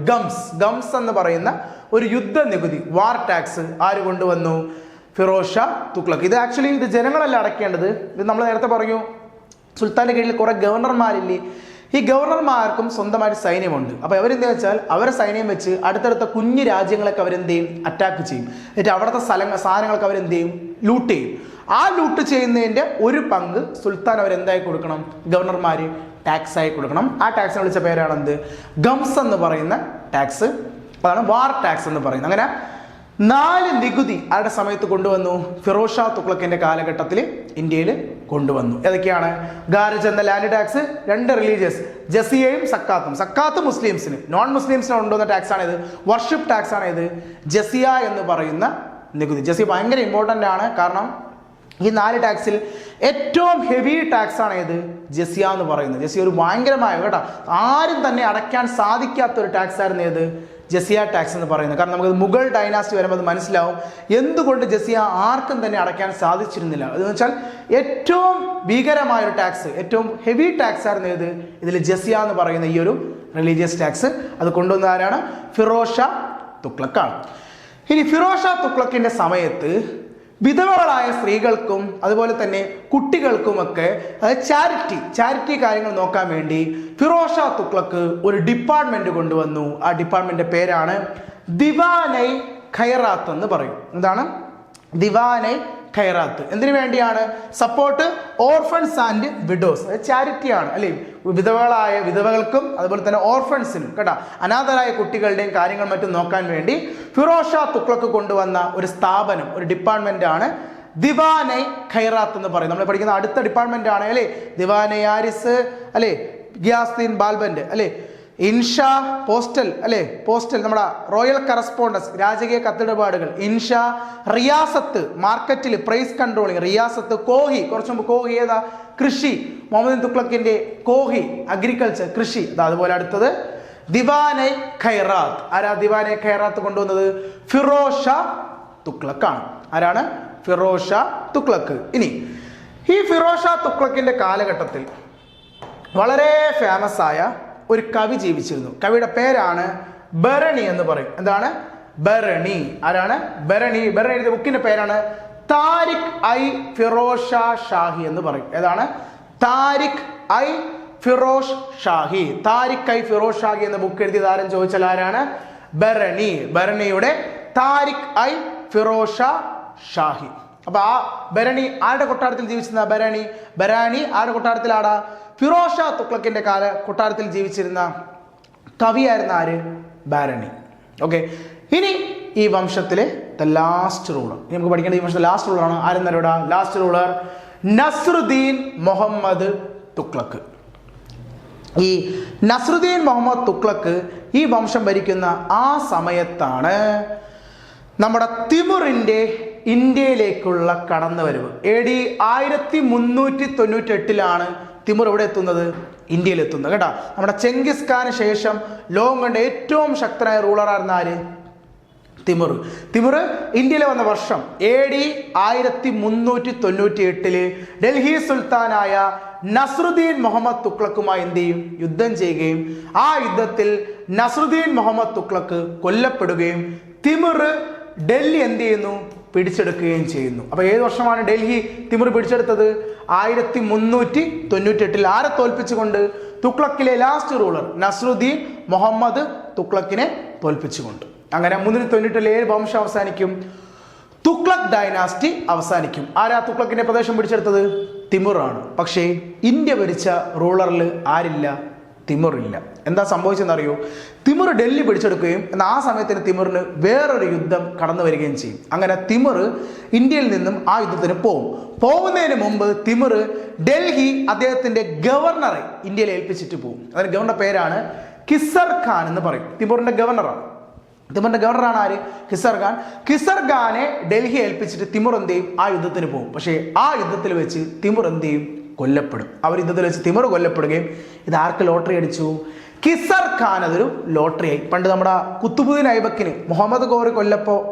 ഗംസ് എന്ന് പറയുന്ന ഒരു യുദ്ധ നികുതി, വാർ ടാക്സ്. ആര് കൊണ്ടുവന്നു? ഫിറോസ് ഷാ തുഗ്ലക്ക്. ഇത് ആക്ച്വലി ഇത് ജനങ്ങളല്ല അടയ്ക്കേണ്ടത്. ഇത് നമ്മൾ നേരത്തെ പറഞ്ഞു, സുൽത്താന്റെ കീഴിൽ കുറെ ഗവർണർമാരില്ലേ? ഈ ഗവർണർമാർക്കും സ്വന്തമായിട്ട് സൈന്യമുണ്ട്. അപ്പോൾ അവരെന്താ വെച്ചാൽ അവരെ സൈന്യം വെച്ച് അടുത്തടുത്ത കുഞ്ഞു രാജ്യങ്ങളൊക്കെ അവരെന്ത് ചെയ്യും? അറ്റാക്ക് ചെയ്യും. എന്നിട്ട് അവിടുത്തെ സാധനങ്ങളൊക്കെ അവരെന്ത് ചെയ്യും? ലൂട്ട് ചെയ്യും. ആ ലൂട്ട് ചെയ്യുന്നതിൻ്റെ ഒരു പങ്ക് സുൽത്താൻ അവരെന്തായി കൊടുക്കണം? ഗവർണർമാർ ടാക്സ് ആയി കൊടുക്കണം. ആ ടാക്സിനെ വിളിച്ച പേരാണെന്ത്? ഗംസ് എന്ന് പറയുന്ന ടാക്സ്. അതാണ് വാർ ടാക്സ് എന്ന് പറയുന്നത്. അങ്ങനെ 4 നികുതി ആരുടെ സമയത്ത് കൊണ്ടുവന്നു? ഫിറോസ് ഷാ തുഗ്ലക്കിന്റെ കാലഘട്ടത്തിൽ ഇന്ത്യയിൽ കൊണ്ടുവന്നു. ഏതൊക്കെയാണ്? ഗാരജ് എന്ന ലാൻഡ് ടാക്സ്, 2 റിലീജിയസ് ജസിയയും സക്കാത്തും. സക്കാത്ത് മുസ്ലിംസിന്, നോൺ മുസ്ലിംസിന് കൊണ്ടുവന്ന ടാക്സ് ആണ് ഇത്. വർഷിപ്പ് ടാക്സ് ആണ് ഇത്. ജസിയ എന്ന് പറയുന്ന നികുതി. ജസിയ ഭയങ്കര ഇമ്പോർട്ടൻ്റ് ആണ്. കാരണം ഈ 4 ടാക്സിൽ ഏറ്റവും ഹെവി ടാക്സ് ആണ് ഏത്? ജസിയ എന്ന് പറയുന്നത്. ജസിയ ഒരു ഭയങ്കരമായ, കേട്ടോ, ആരും തന്നെ അടയ്ക്കാൻ സാധിക്കാത്ത ഒരു ടാക്സ് ആയിരുന്നു ഏത്? ജസിയ ടാക്സ് എന്ന് പറയുന്നത്. കാരണം നമുക്ക് മുഗൾ ഡൈനാസ്റ്റി വരുമ്പോൾ അത് മനസ്സിലാവും എന്തുകൊണ്ട് ജസിയ ആർക്കും തന്നെ അടയ്ക്കാൻ സാധിച്ചിരുന്നില്ല. അതെന്ന് വെച്ചാൽ ഏറ്റവും ഭീകരമായൊരു ടാക്സ്, ഏറ്റവും ഹെവി ടാക്സ് ആയിരുന്നു ഏത്? ഇതിൽ ജസിയ എന്ന് പറയുന്ന ഈ ഒരു റിലീജിയസ് ടാക്സ്. അത് കൊണ്ടുവന്ന ആരാണ്? ഫിറോസ് ഷാ തുഗ്ലക്കാണ്. ഇനി ഫിറോസ് ഷാ തുഗ്ലക്കിന്റെ സമയത്ത് വിധവകളായ സ്ത്രീകൾക്കും അതുപോലെ തന്നെ കുട്ടികൾക്കുമൊക്കെ ചാരിറ്റി കാര്യങ്ങൾ നോക്കാൻ വേണ്ടി ഫിറോസ് ഷാ തുഗ്ലക്ക് ഒരു ഡിപ്പാർട്ട്മെന്റ് കൊണ്ടുവന്നു. ആ ഡിപ്പാർട്ട്മെന്റിന്റെ പേരാണ് ദിവാനെ ഖൈറാത്ത് എന്ന് പറയും. എന്താണ്? ദിവാനെ ഖൈറാത്ത്. എന്തിനു വേണ്ടിയാണ്? Support orphans and widows. ചാരിറ്റിയാണ്, അല്ലേ? വിധവകൾക്കും അതുപോലെ തന്നെ ഓർഫൻസിനും, കേട്ടോ, അനാഥരായ കുട്ടികളുടെയും കാര്യങ്ങൾ മറ്റും നോക്കാൻ വേണ്ടി ഫിറോസ് ഷാ തുഗ്ലക്ക് കൊണ്ടുവന്ന ഒരു സ്ഥാപനം, ഒരു ഡിപ്പാർട്ട്മെന്റ് ആണ് ദിവാനെ ഖൈറാത്ത് എന്ന് പറയും. നമ്മൾ പഠിക്കുന്ന അടുത്ത ഡിപ്പാർട്ട്മെന്റ് ആണ്, അല്ലേ? ദിവാനെ ആരിസ്, അല്ലേ? ഗിയാസുദ്ദീൻ ബാൽബന്റ്, അല്ലേ? ഇൻഷാ പോസ്റ്റൽ, അല്ലേ? പോസ്റ്റൽ നമ്മുടെ റോയൽ കറസ്പോണ്ടൻസ്, രാജകീയ കത്തിടപാടുകൾ. ഇൻഷാ റിയാസത്ത്, മാർക്കറ്റിൽ പ്രൈസ് കൺട്രോളിങ്. റിയാസത്ത് കോഹി, കുറച്ചു മുമ്പ് കോഹി ഏതാ? കൃഷി. മുഹമ്മദ് തുഗ്ലക്കിന്റെ കോഹി, അഗ്രികൾച്ചർ, കൃഷി. അതുപോലെ അടുത്തത് ദിവാനെ ഖൈറാത്ത്. ആരാ ദിവാനെ ഖൈറാത്ത് കൊണ്ടുവന്നത്? ഫിറോസ് ഷാ തുഗ്ലക്കാണ്. ആരാണ്? ഫിറോസ് ഷാ തുഗ്ലക്ക്. ഇനി ഈ ഫിറോസ് ഷാ തുഗ്ലക്കിന്റെ കാലഘട്ടത്തിൽ വളരെ ഫേമസ് ആയ ഒരു കവി ജീവിച്ചിരുന്നു. കവിയുടെ പേരാണ് ബരണി എന്ന് പറയും. എന്താണ്? ബരണി. ആരാണ്? ബരണി. ബരണി എഴുതിയ ബുക്കിന്റെ പേരാണ് താരിഖ് ഐ ഫിറോസ് ഷാ ഷാഹി എന്ന് പറയും. ഏതാണ്? താരിഖ് ഐ ഫിറോസ് ഷാഹി. താരിഖ് ഐ ഫിറോസ് ഷാഹി എന്ന ബുക്ക് എഴുതിയത് ആരും ചോദിച്ചാൽ ആരാണ്? ബരണി. ബരണിയുടെ താരിഖ് ഐ ഫിറോസ് ഷാ ഷാഹി. അപ്പൊ ആ ബരണി ആരുടെ കൊട്ടാരത്തിൽ ജീവിച്ചിരുന്ന? ബരാനി ആരുടെ കൊട്ടാരത്തിലാടാ? ഫിറോസ് ഷാ തുഗ്ലക്കിന്റെ കൊട്ടാരത്തിൽ ജീവിച്ചിരുന്ന കവിയായിരുന്ന ആര്? ബരണി. ഓക്കെ. ഇനി ഈ വംശത്തിലെ ലാസ്റ്റ് റൂളർ, നമുക്ക് പഠിക്കേണ്ട ഈ വംശത്തിലെ ലാസ്റ്റ് റൂളറാണ് ആരെന്നറിയൂടാ? Last ruler Nasiruddin Muhammad Tughlaq. ഈ നസ്രുദ്ദീൻ മുഹമ്മദ് തുഗ്ലക്ക് ഈ വംശം ഭരിക്കുന്ന ആ സമയത്താണ് നമ്മുടെ തിമുറിന്റെ ഇന്ത്യയിലേക്കുള്ള കടന്നുവരവ്. AD 1398 തിമുർ എവിടെ എത്തുന്നത്? ഇന്ത്യയിൽ എത്തുന്നത്, കേട്ടോ. നമ്മുടെ ചെങ്കിസ് ഖാന് ശേഷം ലോകം കണ്ട ഏറ്റവും ശക്തനായ റൂളറായിരുന്ന ആര്? തിമുർ. തിമുർ ഇന്ത്യയിൽ വന്ന വർഷം AD 1398 ഡൽഹി സുൽത്താനായ നസ്രുദ്ദീൻ മുഹമ്മദ് തുഗ്ലക്കുമായി എന്ത് ചെയ്യും? യുദ്ധം ചെയ്യുകയും ആ യുദ്ധത്തിൽ നസ്രുദ്ദീൻ മുഹമ്മദ് തുഗ്ലക്ക് കൊല്ലപ്പെടുകയും തിമുർ ഡൽഹി എന്ത് ചെയ്യുന്നു? പിടിച്ചെടുക്കുകയും ചെയ്യുന്നു. അപ്പൊ ഏത് വർഷമാണ് ഡൽഹി തിമുർ പിടിച്ചെടുത്തത്? 1398. ആരെ തോൽപ്പിച്ചുകൊണ്ട്? തുഗ്ലക്കിലെ ലാസ്റ്റ് റൂളർ നസ്രുദ്ദീൻ മുഹമ്മദ് തുഗ്ലക്കിനെ തോൽപ്പിച്ചുകൊണ്ട്. അങ്ങനെ 397 വംശം അവസാനിക്കും. തുഗ്ലക് ഡൈനാസ്റ്റി അവസാനിക്കും. ആരാ തുഗ്ലക്കിന്റെ പ്രദേശം പിടിച്ചെടുത്തത്? തിമുറാണ്. പക്ഷേ ഇന്ത്യ ഭരിച്ച റൂളറിൽ ആരില്ല? തിമുറില്ല. എന്താ സംഭവിച്ചെന്നറിയോ? തിമുർ ഡൽഹി പിടിച്ചെടുക്കുകയും എന്നാൽ ആ സമയത്തിന് തിമുറിന് വേറൊരു യുദ്ധം കടന്നു വരികയും ചെയ്യും. അങ്ങനെ തിമുർ ഇന്ത്യയിൽ നിന്നും ആ യുദ്ധത്തിന് പോകുന്നതിന് മുമ്പ് തിമുർ ഡൽഹി അദ്ദേഹത്തിന്റെ ഗവർണറെ ഇന്ത്യയിൽ ഏൽപ്പിച്ചിട്ട് പോകും. അതിന് ഗവർണറുടെ പേരാണ് കിസർ ഖാൻ എന്ന് പറയും. തിമുറിന്റെ ഗവർണറാണ്. തിമുറിന്റെ ഗവർണറാണ് ആര്? കിസർ ഖാൻ. കിസർ ഖാനെ ഡൽഹി ഏൽപ്പിച്ചിട്ട് തിമുർ എന്ത് ചെയ്യും? ആ യുദ്ധത്തിന് പോകും. പക്ഷേ ആ യുദ്ധത്തിൽ വെച്ച് തിമുർ എന്ത് ചെയ്യും? കൊല്ലപ്പെടും. അവർ യുദ്ധത്തിൽ വെച്ച് തിമുർ കൊല്ലപ്പെടുകയും ഇത് ആർക്ക് ലോട്ടറി അടിച്ചു? കിസർ ഖാൻ അതൊരു ലോട്ടറി ആയി. പണ്ട് നമ്മുടെ കുത്തുബുദ്ദീൻ ഐബക്കിന് മുഹമ്മദ് ഗോറി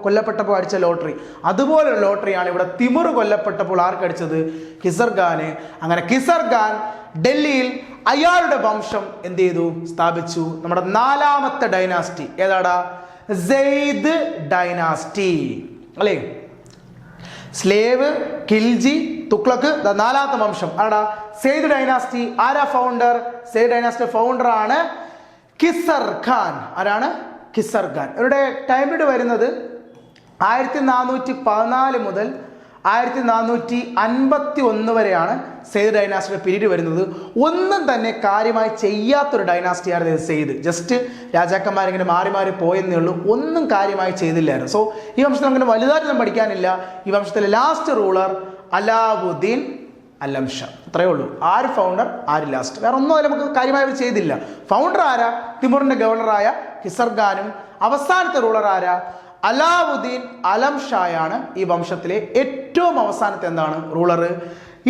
കൊല്ലപ്പെട്ടപ്പോൾ അടിച്ച ലോട്ടറി, അതുപോലൊരു ലോട്ടറിയാണ് ഇവിടെ തിമുർ കൊല്ലപ്പെട്ടപ്പോൾ ആർക്കടിച്ചത്? കിസർ ഖാന്. അങ്ങനെ കിസർ ഖാൻ ഡൽഹിയിൽ അയാളുടെ വംശം എന്ത് ചെയ്തു? സ്ഥാപിച്ചു. നമ്മുടെ 4ാമത്തെ ഡൈനാസ്റ്റി ഏതാടാ? സെയ്ദ് ഡൈനാസ്റ്റി, അല്ലേ? സ്ലേവ്, ഖിൽജി, തുഗ്ലക്ക്, 4ാമത്തെ വംശം ആടാ? സെയ്ദ് ഡൈനാസ്റ്റി. ആരാ ഫൗണ്ടർ? സെയ്ദ് ഡൈനാസ്റ്റി ഫൗണ്ടർ ആണ് കിസർ ഖാൻ. ആരാണ്? കിസർ ഖാൻ. ഇവരുടെ ടൈം പീരീഡ് വരുന്നത് 1414 മുതൽ 1451 വരെയാണ് സെയ്ദ് ഡൈനാസ്റ്റിയുടെ പീരീഡ് വരുന്നത്. ഒന്നും തന്നെ കാര്യമായി ചെയ്യാത്തൊരു ഡൈനാസ്റ്റിയായിരുന്നു ഇത് സെയ്ദ്. ജസ്റ്റ് രാജാക്കന്മാരിങ്ങനെ മാറി മാറി പോയെന്നേ ഉള്ളൂ, ഒന്നും കാര്യമായി ചെയ്തില്ലായിരുന്നു. സോ ഈ വംശത്തിൽ അങ്ങനെ വലുതായിട്ടൊന്നും പഠിക്കാനില്ല. ഈ വംശത്തിലെ ലാസ്റ്റ് റൂളർ അലാവുദ്ദീൻ അലം ഷാ, അത്രയേ ഉള്ളൂ. ആര് ഫൗണ്ടർ, ആര് ലാസ്റ്റ്, വേറെ ഒന്നും അതിൽ നമുക്ക് കാര്യമായി ചെയ്തില്ല. ഫൗണ്ടർ ആരാ? തിമൂറിന്റെ ഗവർണറായ ഖിസർഖാനും അവസാനത്തെ റൂളർ ആരാ? അലാവുദ്ദീൻ അലം ഷായാണ് ഈ വംശത്തിലെ ഏറ്റവും അവസാനത്തെ എന്താണ് റൂളർ.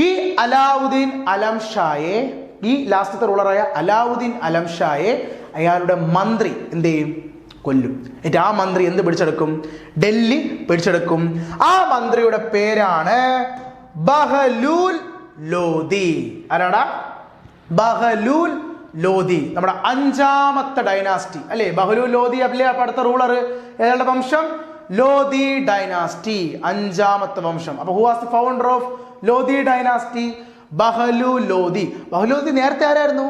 ഈ അലാവുദ്ദീൻ അലം ഷായെ, ഈ ലാസ്റ്റത്തെ റൂളറായ അലാവുദ്ദീൻ അലം ഷായെ അയാളുടെ മന്ത്രി എന്ത് ചെയ്യും? കൊല്ലും. എന്നിട്ട് ആ മന്ത്രി എന്ത് പിടിച്ചെടുക്കും? ഡൽഹി പിടിച്ചെടുക്കും. ആ മന്ത്രിയുടെ പേരാണ് ബഹലൂൽ ലോധി. ആരാടാ? ബഹലൂൽ ലോധി. നമ്മുടെ 5ാമത്തെ ഡൈനാസ്റ്റി അല്ലേ ബഹലൂൽ ലോധി. അല്ലേ അപ്പൊ അടുത്ത റൂളർ ഏതാളുടെ വംശം? ലോധി ഡൈനാസ്റ്റി, 5ാമത്തെ വംശം. അപ്പൊ who was the founder of Lodi dynasty? Bahlul Lodi. Bahlul Lodi നേരത്തെ ആരായിരുന്നു?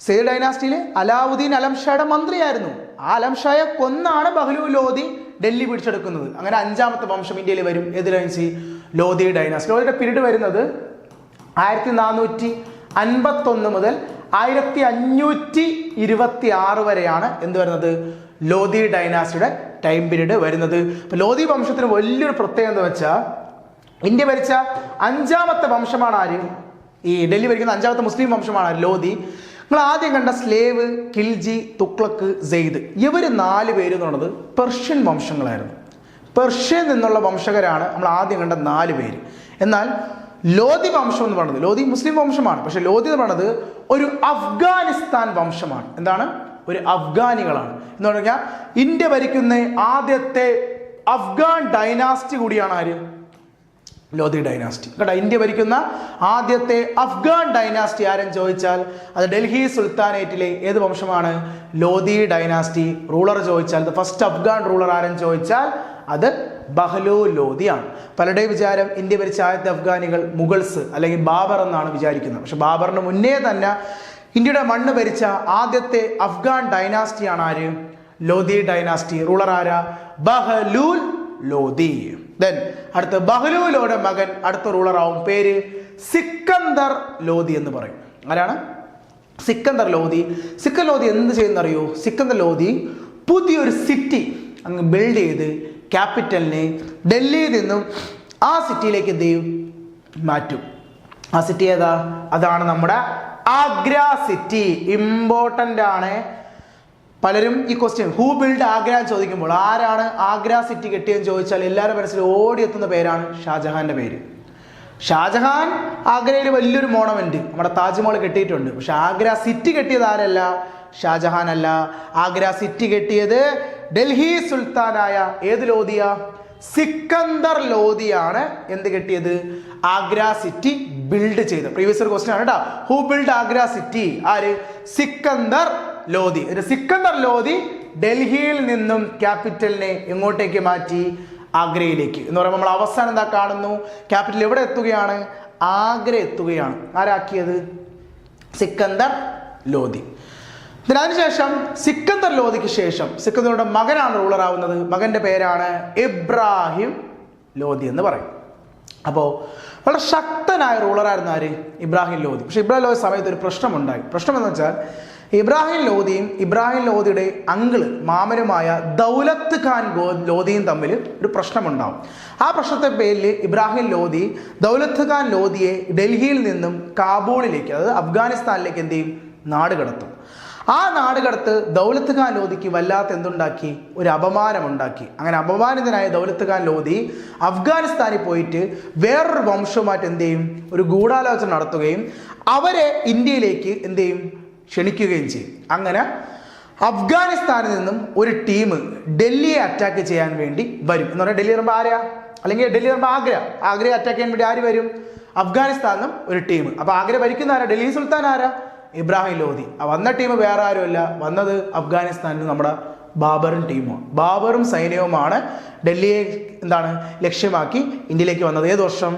സെയ്ദ് ഡൈനാസ്റ്റിയിലെ അലാവുദ്ദീൻ അലം ഷായുടെ മന്ത്രിയായിരുന്നു. ആ അലം ഷായെ കൊന്നാണ് ബഹലൂൽ ലോധി ഡൽഹി പിടിച്ചെടുക്കുന്നത്. അങ്ങനെ 5ാമത്തെ വംശം ഇന്ത്യയിൽ വരും. ഏത് ഡൈനാസ്റ്റി? ലോധി ഡൈനാസ്റ്റി. ലോധിയുടെ പീരീഡ് വരുന്നത് 1451 മുതൽ 1526 വരെയാണ് എന്ത് വരുന്നത്? ലോധി ഡൈനാസ്റ്റിയുടെ ടൈം പീരീഡ് വരുന്നത്. ഇപ്പൊ ലോധി വംശത്തിന് വലിയൊരു പ്രത്യേകത എന്ന് വെച്ചാൽ ഇന്ത്യ ഭരിച്ച 5ാമത്തെ വംശമാണ് ആര്? ഈ ഡൽഹി ഭരിക്കുന്ന 5ാമത്തെ മുസ്ലിം വംശമാണ് ആര്? ലോധി. നിങ്ങൾ ആദ്യം കണ്ട സ്ലേവ്, ഖിൽജി, തുഗ്ലക്ക്, സെയ്ദ്, ഇവർ 4 പേര് എന്ന് പറയുന്നത് പെർഷ്യൻ വംശങ്ങളായിരുന്നു. പെർഷ്യൻ നിന്നുള്ള വംശകരാണ് നമ്മൾ ആദ്യം കണ്ട 4 പേര്. എന്നാൽ ലോധി വംശം എന്ന് പറയുന്നത്, ലോധി മുസ്ലിം വംശമാണ്, പക്ഷെ ലോധി എന്ന് പറയുന്നത് ഒരു അഫ്ഗാനിസ്ഥാൻ വംശമാണ്. എന്താണ്? ഒരു അഫ്ഗാനികളാണ് എന്ന് പറഞ്ഞാൽ ഇന്ത്യ ഭരിക്കുന്ന ആദ്യത്തെ അഫ്ഗാൻ ഡൈനാസ്റ്റി കൂടിയാണ് ആര്? ലോധി ഡൈനാസ്റ്റി. കേട്ടോ, ഇന്ത്യ ഭരിക്കുന്ന ആദ്യത്തെ അഫ്ഗാൻ ഡൈനാസ്റ്റി ആരെന്ന് ചോദിച്ചാൽ അത് ഡൽഹി സുൽത്താനേറ്റിലെ ഏത് വംശമാണ്? ലോധി ഡൈനാസ്റ്റി. റൂളർ ചോദിച്ചാൽ ഫസ്റ്റ് അഫ്ഗാൻ റൂളർ ആരെന്ന് ചോദിച്ചാൽ അത് ബഹലൂൽ ലോധിയാണ്. പലരുടെയും വിചാരം ഇന്ത്യ ഭരിച്ച ആദ്യത്തെ അഫ്ഗാനികൾ മുഗൾസ് അല്ലെങ്കിൽ ബാബർ എന്നാണ് വിചാരിക്കുന്നത്. പക്ഷെ ബാബറിന് മുന്നേ തന്നെ ഇന്ത്യയുടെ മണ്ണ് ഭരിച്ച ആദ്യത്തെ അഫ്ഗാൻ ഡൈനാസ്റ്റിയാണ് ആര്? ലോധി ഡൈനാസ്റ്റി. റൂളർ ആരാ? ബഹലൂൽ ലോധി. ദെൻ അടുത്ത ബഹലൂലോടെ മകൻ അടുത്ത റൂളർ ആവും. പേര് സിക്കന്ദർ ലോധി എന്ന് പറയും. ആരാണ്? സിക്കന്ദർ ലോധി. സിക്കന്ദർ ലോധി എന്ത് ചെയ്യുന്നറിയോ? സിക്കന്ദർ ലോധി പുതിയൊരു സിറ്റി അങ്ങ് ബിൽഡ് ചെയ്ത് ക്യാപിറ്റലിനെ ഡൽഹിയിൽ നിന്നും ആ സിറ്റിയിലേക്ക് എന്ത് ചെയ്യും? മാറ്റും. ആ സിറ്റി ഏതാ? അതാണ് നമ്മുടെ ആഗ്ര സിറ്റി. ഇമ്പോർട്ടൻ്റ് ആണ്. പലരും ഈ ക്വസ്റ്റ്യൻ ഹൂ ബിൽഡ് ആഗ്ര ചോദിക്കുമ്പോൾ ആരാണ് ആഗ്ര സിറ്റി കെട്ടിയെന്ന് ചോദിച്ചാൽ എല്ലാവരും മനസ്സിൽ ഓടിയെത്തുന്ന പേരാണ് ഷാജഹാന്റെ പേര്. ഷാജഹാൻ ആഗ്രയിൽ വലിയൊരു മോണമെന്റ് നമ്മുടെ താജ്മഹൽ കെട്ടിയിട്ടുണ്ട്. പക്ഷെ ആഗ്ര സിറ്റി കെട്ടിയത് ആരല്ല? ഷാജഹാൻ അല്ല. ആഗ്ര സിറ്റി കെട്ടിയത് ഡൽഹി സുൽത്താനായ ഏത് ലോധിയ? സിക്കന്ദർ ലോധിയാണ് എന്ത് കെട്ടിയത്? ആഗ്ര സിറ്റി ബിൽഡ് ചെയ്ത്. പ്രീവിയസ് ഒരു ക്വസ്റ്റ്യൻ ആണ് കേട്ടോ. Who build Agra city? ആര്? സിക്കന്ദർ ലോധി. സിക്കന്ദർ ലോധി ഡൽഹിയിൽ നിന്നും ക്യാപിറ്റലിനെ എങ്ങോട്ടേക്ക് മാറ്റി? ആഗ്രയിലേക്ക്. എന്ന് പറയുമ്പോൾ നമ്മൾ അവസാനം എന്താ കാണുന്നു? ക്യാപിറ്റൽ എവിടെ എത്തുകയാണ്? ആഗ്ര എത്തുകയാണ്. ആരാക്കിയത്? സിക്കന്ദർ ലോധി. അതിനുശേഷം സിക്കന്ദർ ലോധിക്ക് ശേഷം സിക്കന്ദറുടെ മകനാണ് റൂളർ ആവുന്നത്. മകന്റെ പേരാണ് ഇബ്രാഹിം ലോധി എന്ന് പറയും. അപ്പോൾ വളരെ ശക്തനായ റൂളറായിരുന്നു ആര്? ഇബ്രാഹിം ലോധി. പക്ഷെ ഇബ്രാഹിം ലോധി സമയത്ത് ഒരു പ്രശ്നമുണ്ടായി. പ്രശ്നം എന്ന് വെച്ചാൽ ഇബ്രാഹിം ലോധിയും ഇബ്രാഹിം ലോധിയുടെ അങ്കിള് മാമനുമായ ദൗലത്ത് ഖാൻ ലോധിയും തമ്മിൽ ഒരു പ്രശ്നമുണ്ടാവും. ആ പ്രശ്നത്തെ പേരിൽ ഇബ്രാഹിം ലോധി ദൗലത്ത് ഖാൻ ലോധിയെ ഡൽഹിയിൽ നിന്നും കാബൂളിലേക്ക്, അതായത് അഫ്ഗാനിസ്ഥാനിലേക്ക് എന്ത് ചെയ്യും? നാട് കടത്തും. ആ നാടുകടത്ത് ദൗലത്ത് ഖാൻ ലോധിക്ക് വല്ലാത്ത എന്തുണ്ടാക്കി? ഒരു അപമാനമുണ്ടാക്കി. അങ്ങനെ അപമാനിതനായ ദൗലത്ത് ഖാൻ ലോധി അഫ്ഗാനിസ്ഥാനിൽ പോയിട്ട് വേറൊരു വംശവുമായിട്ട് എന്ത് ചെയ്യും? ഒരു ഗൂഢാലോചന നടത്തുകയും അവരെ ഇന്ത്യയിലേക്ക് എന്ത് ചെയ്യും? ക്ഷണിക്കുകയും ചെയ്യും. അങ്ങനെ അഫ്ഗാനിസ്ഥാനിൽ നിന്നും ഒരു ടീം ഡൽഹിയെ അറ്റാക്ക് ചെയ്യാൻ വേണ്ടി വരും. എന്ന് പറഞ്ഞാൽ ഡൽഹി പറയുമ്പോൾ ആരാ? അല്ലെങ്കിൽ ഡൽഹി പറയുമ്പോൾ ആഗ്രയെ അറ്റാക്ക് ചെയ്യാൻ വേണ്ടി ആര് വരും? അഫ്ഗാനിസ്ഥാനിൽ നിന്നും ഒരു ടീം. അപ്പൊ ആഗ്ര ഭരിക്കുന്ന ആരാ? ഡൽഹി സുൽത്താൻ ആരാ? ഇബ്രാഹിം ലോധി. വന്ന ടീം വേറെ ആരുമല്ല, വന്നത് അഫ്ഗാനിസ്ഥാനിൽ നമ്മുടെ ബാബറും ടീമുമാണ്. ബാബറും സൈന്യവുമാണ് ഡൽഹിയെ എന്താണ് ലക്ഷ്യമാക്കി ഇന്ത്യയിലേക്ക് വന്നത്. ഏത് വർഷം?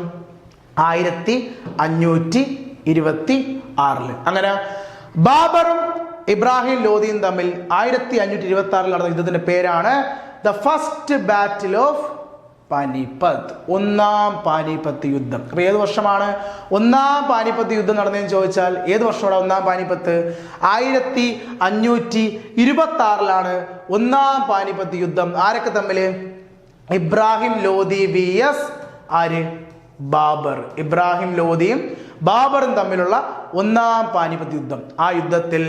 1526. അങ്ങനെ ബാബറും ഇബ്രാഹിം ലോധിയും തമ്മിൽ 1526 നടന്ന യുദ്ധത്തിന്റെ പേരാണ് the first battle of Panipat, ഒന്നാം പാനിപ്പത്ത് യുദ്ധം. അപ്പോൾ ഏത് വർഷമാണ് ഒന്നാം പാനിപ്പത്ത് യുദ്ധം നടന്നതെന്ന് ചോദിച്ചാൽ ഏത് വർഷമാണ് ഒന്നാം പാനിപ്പത്ത്? 1526 ഒന്നാം പാനിപ്പത്ത് യുദ്ധം. ആരൊക്കെ തമ്മിൽ? ഇബ്രാഹിം ലോധി vs ആര്? ബാബർ. ഇബ്രാഹിം ലോധിയും ബാബറും തമ്മിലുള്ള ഒന്നാം പാനിപ്പത്ത് യുദ്ധം. ആ യുദ്ധത്തിൽ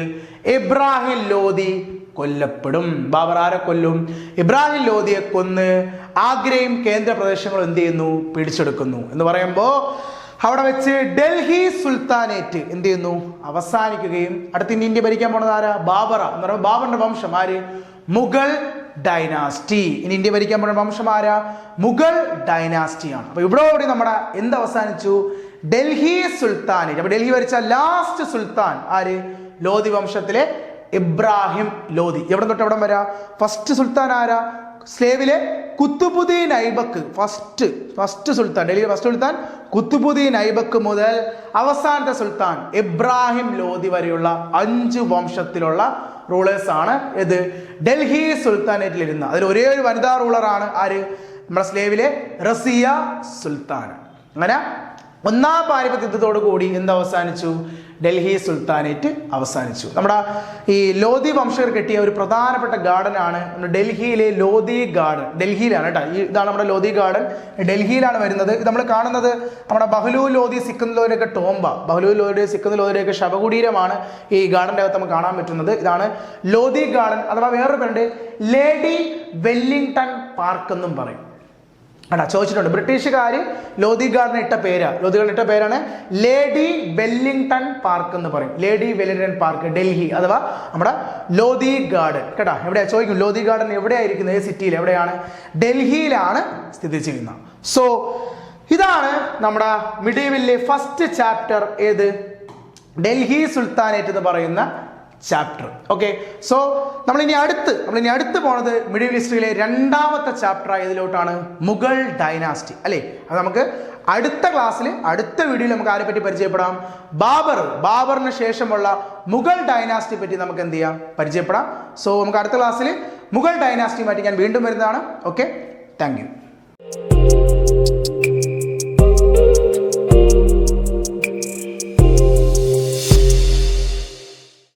ഇബ്രാഹിം ലോധി കൊല്ലപ്പെടും. ബാബർ ആരെ കൊല്ലും? ഇബ്രാഹിം ലോധിയെ കൊന്ന് ആഗ്രയും കേന്ദ്ര പ്രദേശങ്ങളും എന്ത് ചെയ്യുന്നു? പിടിച്ചെടുക്കുന്നു. എന്ന് പറയുമ്പോൾ അവിടെ വെച്ച് ഡൽഹി സുൽത്താനേറ്റ് എന്ത് ചെയ്യുന്നു? അവസാനിക്കുകയും അടുത്ത ഇന്ത്യ ഭരിക്കാൻ പോണത് ആരാ? ബാബറ. എന്ന് പറയുമ്പോൾ ബാബറിന്റെ വംശം ആര്? മുഗൾ ഡൈനാസ്റ്റി. ഇനി ഇന്ത്യ ഭരിക്കാൻ പോണ വംശം ആരാ? മുഗൾ ഡൈനാസ്റ്റിയാണ്. അപ്പൊ ഇവിടോടെ നമ്മുടെ എന്ത് അവസാനിച്ചു? ഡൽഹി സുൽത്താനേറ്റ്. അപ്പൊ ഡൽഹി ഭരിച്ച ലാസ്റ്റ് സുൽത്താൻ ആര്? ലോധി വംശത്തിലെ ഇബ്രാഹിം ലോധി. എവിടെ തൊട്ട് എവിടെ വരാ? ഫസ്റ്റ് സുൽത്താൻ ആരാ? സ്ലേവിലെ കുത്തുബുദ്ദീൻ ഐബക്ക്. ഫസ്റ്റ് സുൽത്താൻ, ഡൽഹിയിലെ ഫസ്റ്റ് സുൽത്താൻ കുത്തുബുദ്ദീൻ ഐബക്ക് മുതൽ അവസാനത്തെ സുൽത്താൻ ഇബ്രാഹിം ലോധി വരെയുള്ള 5 വംശത്തിലുള്ള റൂളേഴ്സ് ആണ് ഇത് ഡൽഹി സുൽത്താനേറ്റിൽ ഇരുന്ന. അതിൽ ഒരേ ഒരു വനിതാ റൂളറാണ് ആര്? നമ്മുടെ സ്ലേവിലെ റസിയ സുൽത്താൻ. അങ്ങനെ ഒന്നാം പാനിപ്പത്ത് യുദ്ധത്തോടു കൂടി എന്ത് അവസാനിച്ചു? ഡൽഹി സുൽത്താനേറ്റ് അവസാനിച്ചു. നമ്മുടെ ഈ ലോധി വംശകർ കെട്ടിയ ഒരു പ്രധാനപ്പെട്ട ഗാർഡൻ ആണ് ഡൽഹിയിലെ ലോധി ഗാർഡൻ. ഡൽഹിയിലാണ് കേട്ടോ. ഇതാണ് നമ്മുടെ ലോധി ഗാർഡൻ, ഡൽഹിയിലാണ് വരുന്നത്. ഇത് നമ്മൾ കാണുന്നത് നമ്മുടെ ബഹ്ലൂൽ ലോധി, സിക്കന്ദർ ലോധിയുടെയൊക്കെ ടോംബ, ബഹ്ലൂൽ ലോധി, സിക്കന്ദർ ലോധിയുടെയൊക്കെ ശവകുടീരമാണ് ഈ ഗാർഡൻ്റെ അകത്ത് നമുക്ക് കാണാൻ പറ്റുന്നത്. ഇതാണ് ലോധി ഗാർഡൻ. അഥവാ വേറൊരു പേരുണ്ട് ലേഡി വെല്ലിംഗ്ടൺ പാർക്ക് എന്നും പറയും. ചോദിച്ചിട്ടുണ്ട്. ബ്രിട്ടീഷുകാർ ലോധി ഗാർഡൻ ഇട്ട പേരാണ് ലേഡി വെല്ലിംഗ്ടൺ പാർക്ക് എന്ന് പറയും. ലേഡി വെല്ലിംഗ്ടൺ പാർക്ക്, ഡൽഹി അഥവാ നമ്മുടെ ലോധി ഗാർഡൻ കേട്ടോ. എവിടെയാ ചോദിക്കും? ലോധി ഗാർഡൻ എവിടെയായിരിക്കുന്നത്? ഏത് സിറ്റിയിൽ? എവിടെയാണ്? ഡൽഹിയിലാണ് സ്ഥിതി ചെയ്യുന്നത്. സോ ഇതാണ് നമ്മുടെ മിഡീവലിലെ ഫസ്റ്റ് ചാപ്റ്റർ. ഏത്? ഡൽഹി സുൽത്താനേറ്റ് എന്ന് പറയുന്ന ചാപ്റ്റർ. ഓക്കെ. സോ നമ്മളിനി അടുത്ത് പോണത് മിഡിൽ ഈസ്റ്റിലെ രണ്ടാമത്തെ ചാപ്റ്റർ ആയതിലോട്ടാണ്, മുഗൾ ഡൈനാസ്റ്റി അല്ലേ. അത് നമുക്ക് അടുത്ത ക്ലാസ്സിൽ, അടുത്ത വീഡിയോയിൽ നമുക്ക് ആരെ പറ്റി പരിചയപ്പെടാം? ബാബറിന് ശേഷമുള്ള മുഗൾ ഡൈനാസ്റ്റി പറ്റി നമുക്ക് എന്ത് ചെയ്യാം? പരിചയപ്പെടാം. സോ നമുക്ക് അടുത്ത ക്ലാസ്സിൽ മുഗൾ ഡൈനാസ്റ്റി പറ്റി ഞാൻ വീണ്ടും വരുന്നതാണ്. Okay, thank you.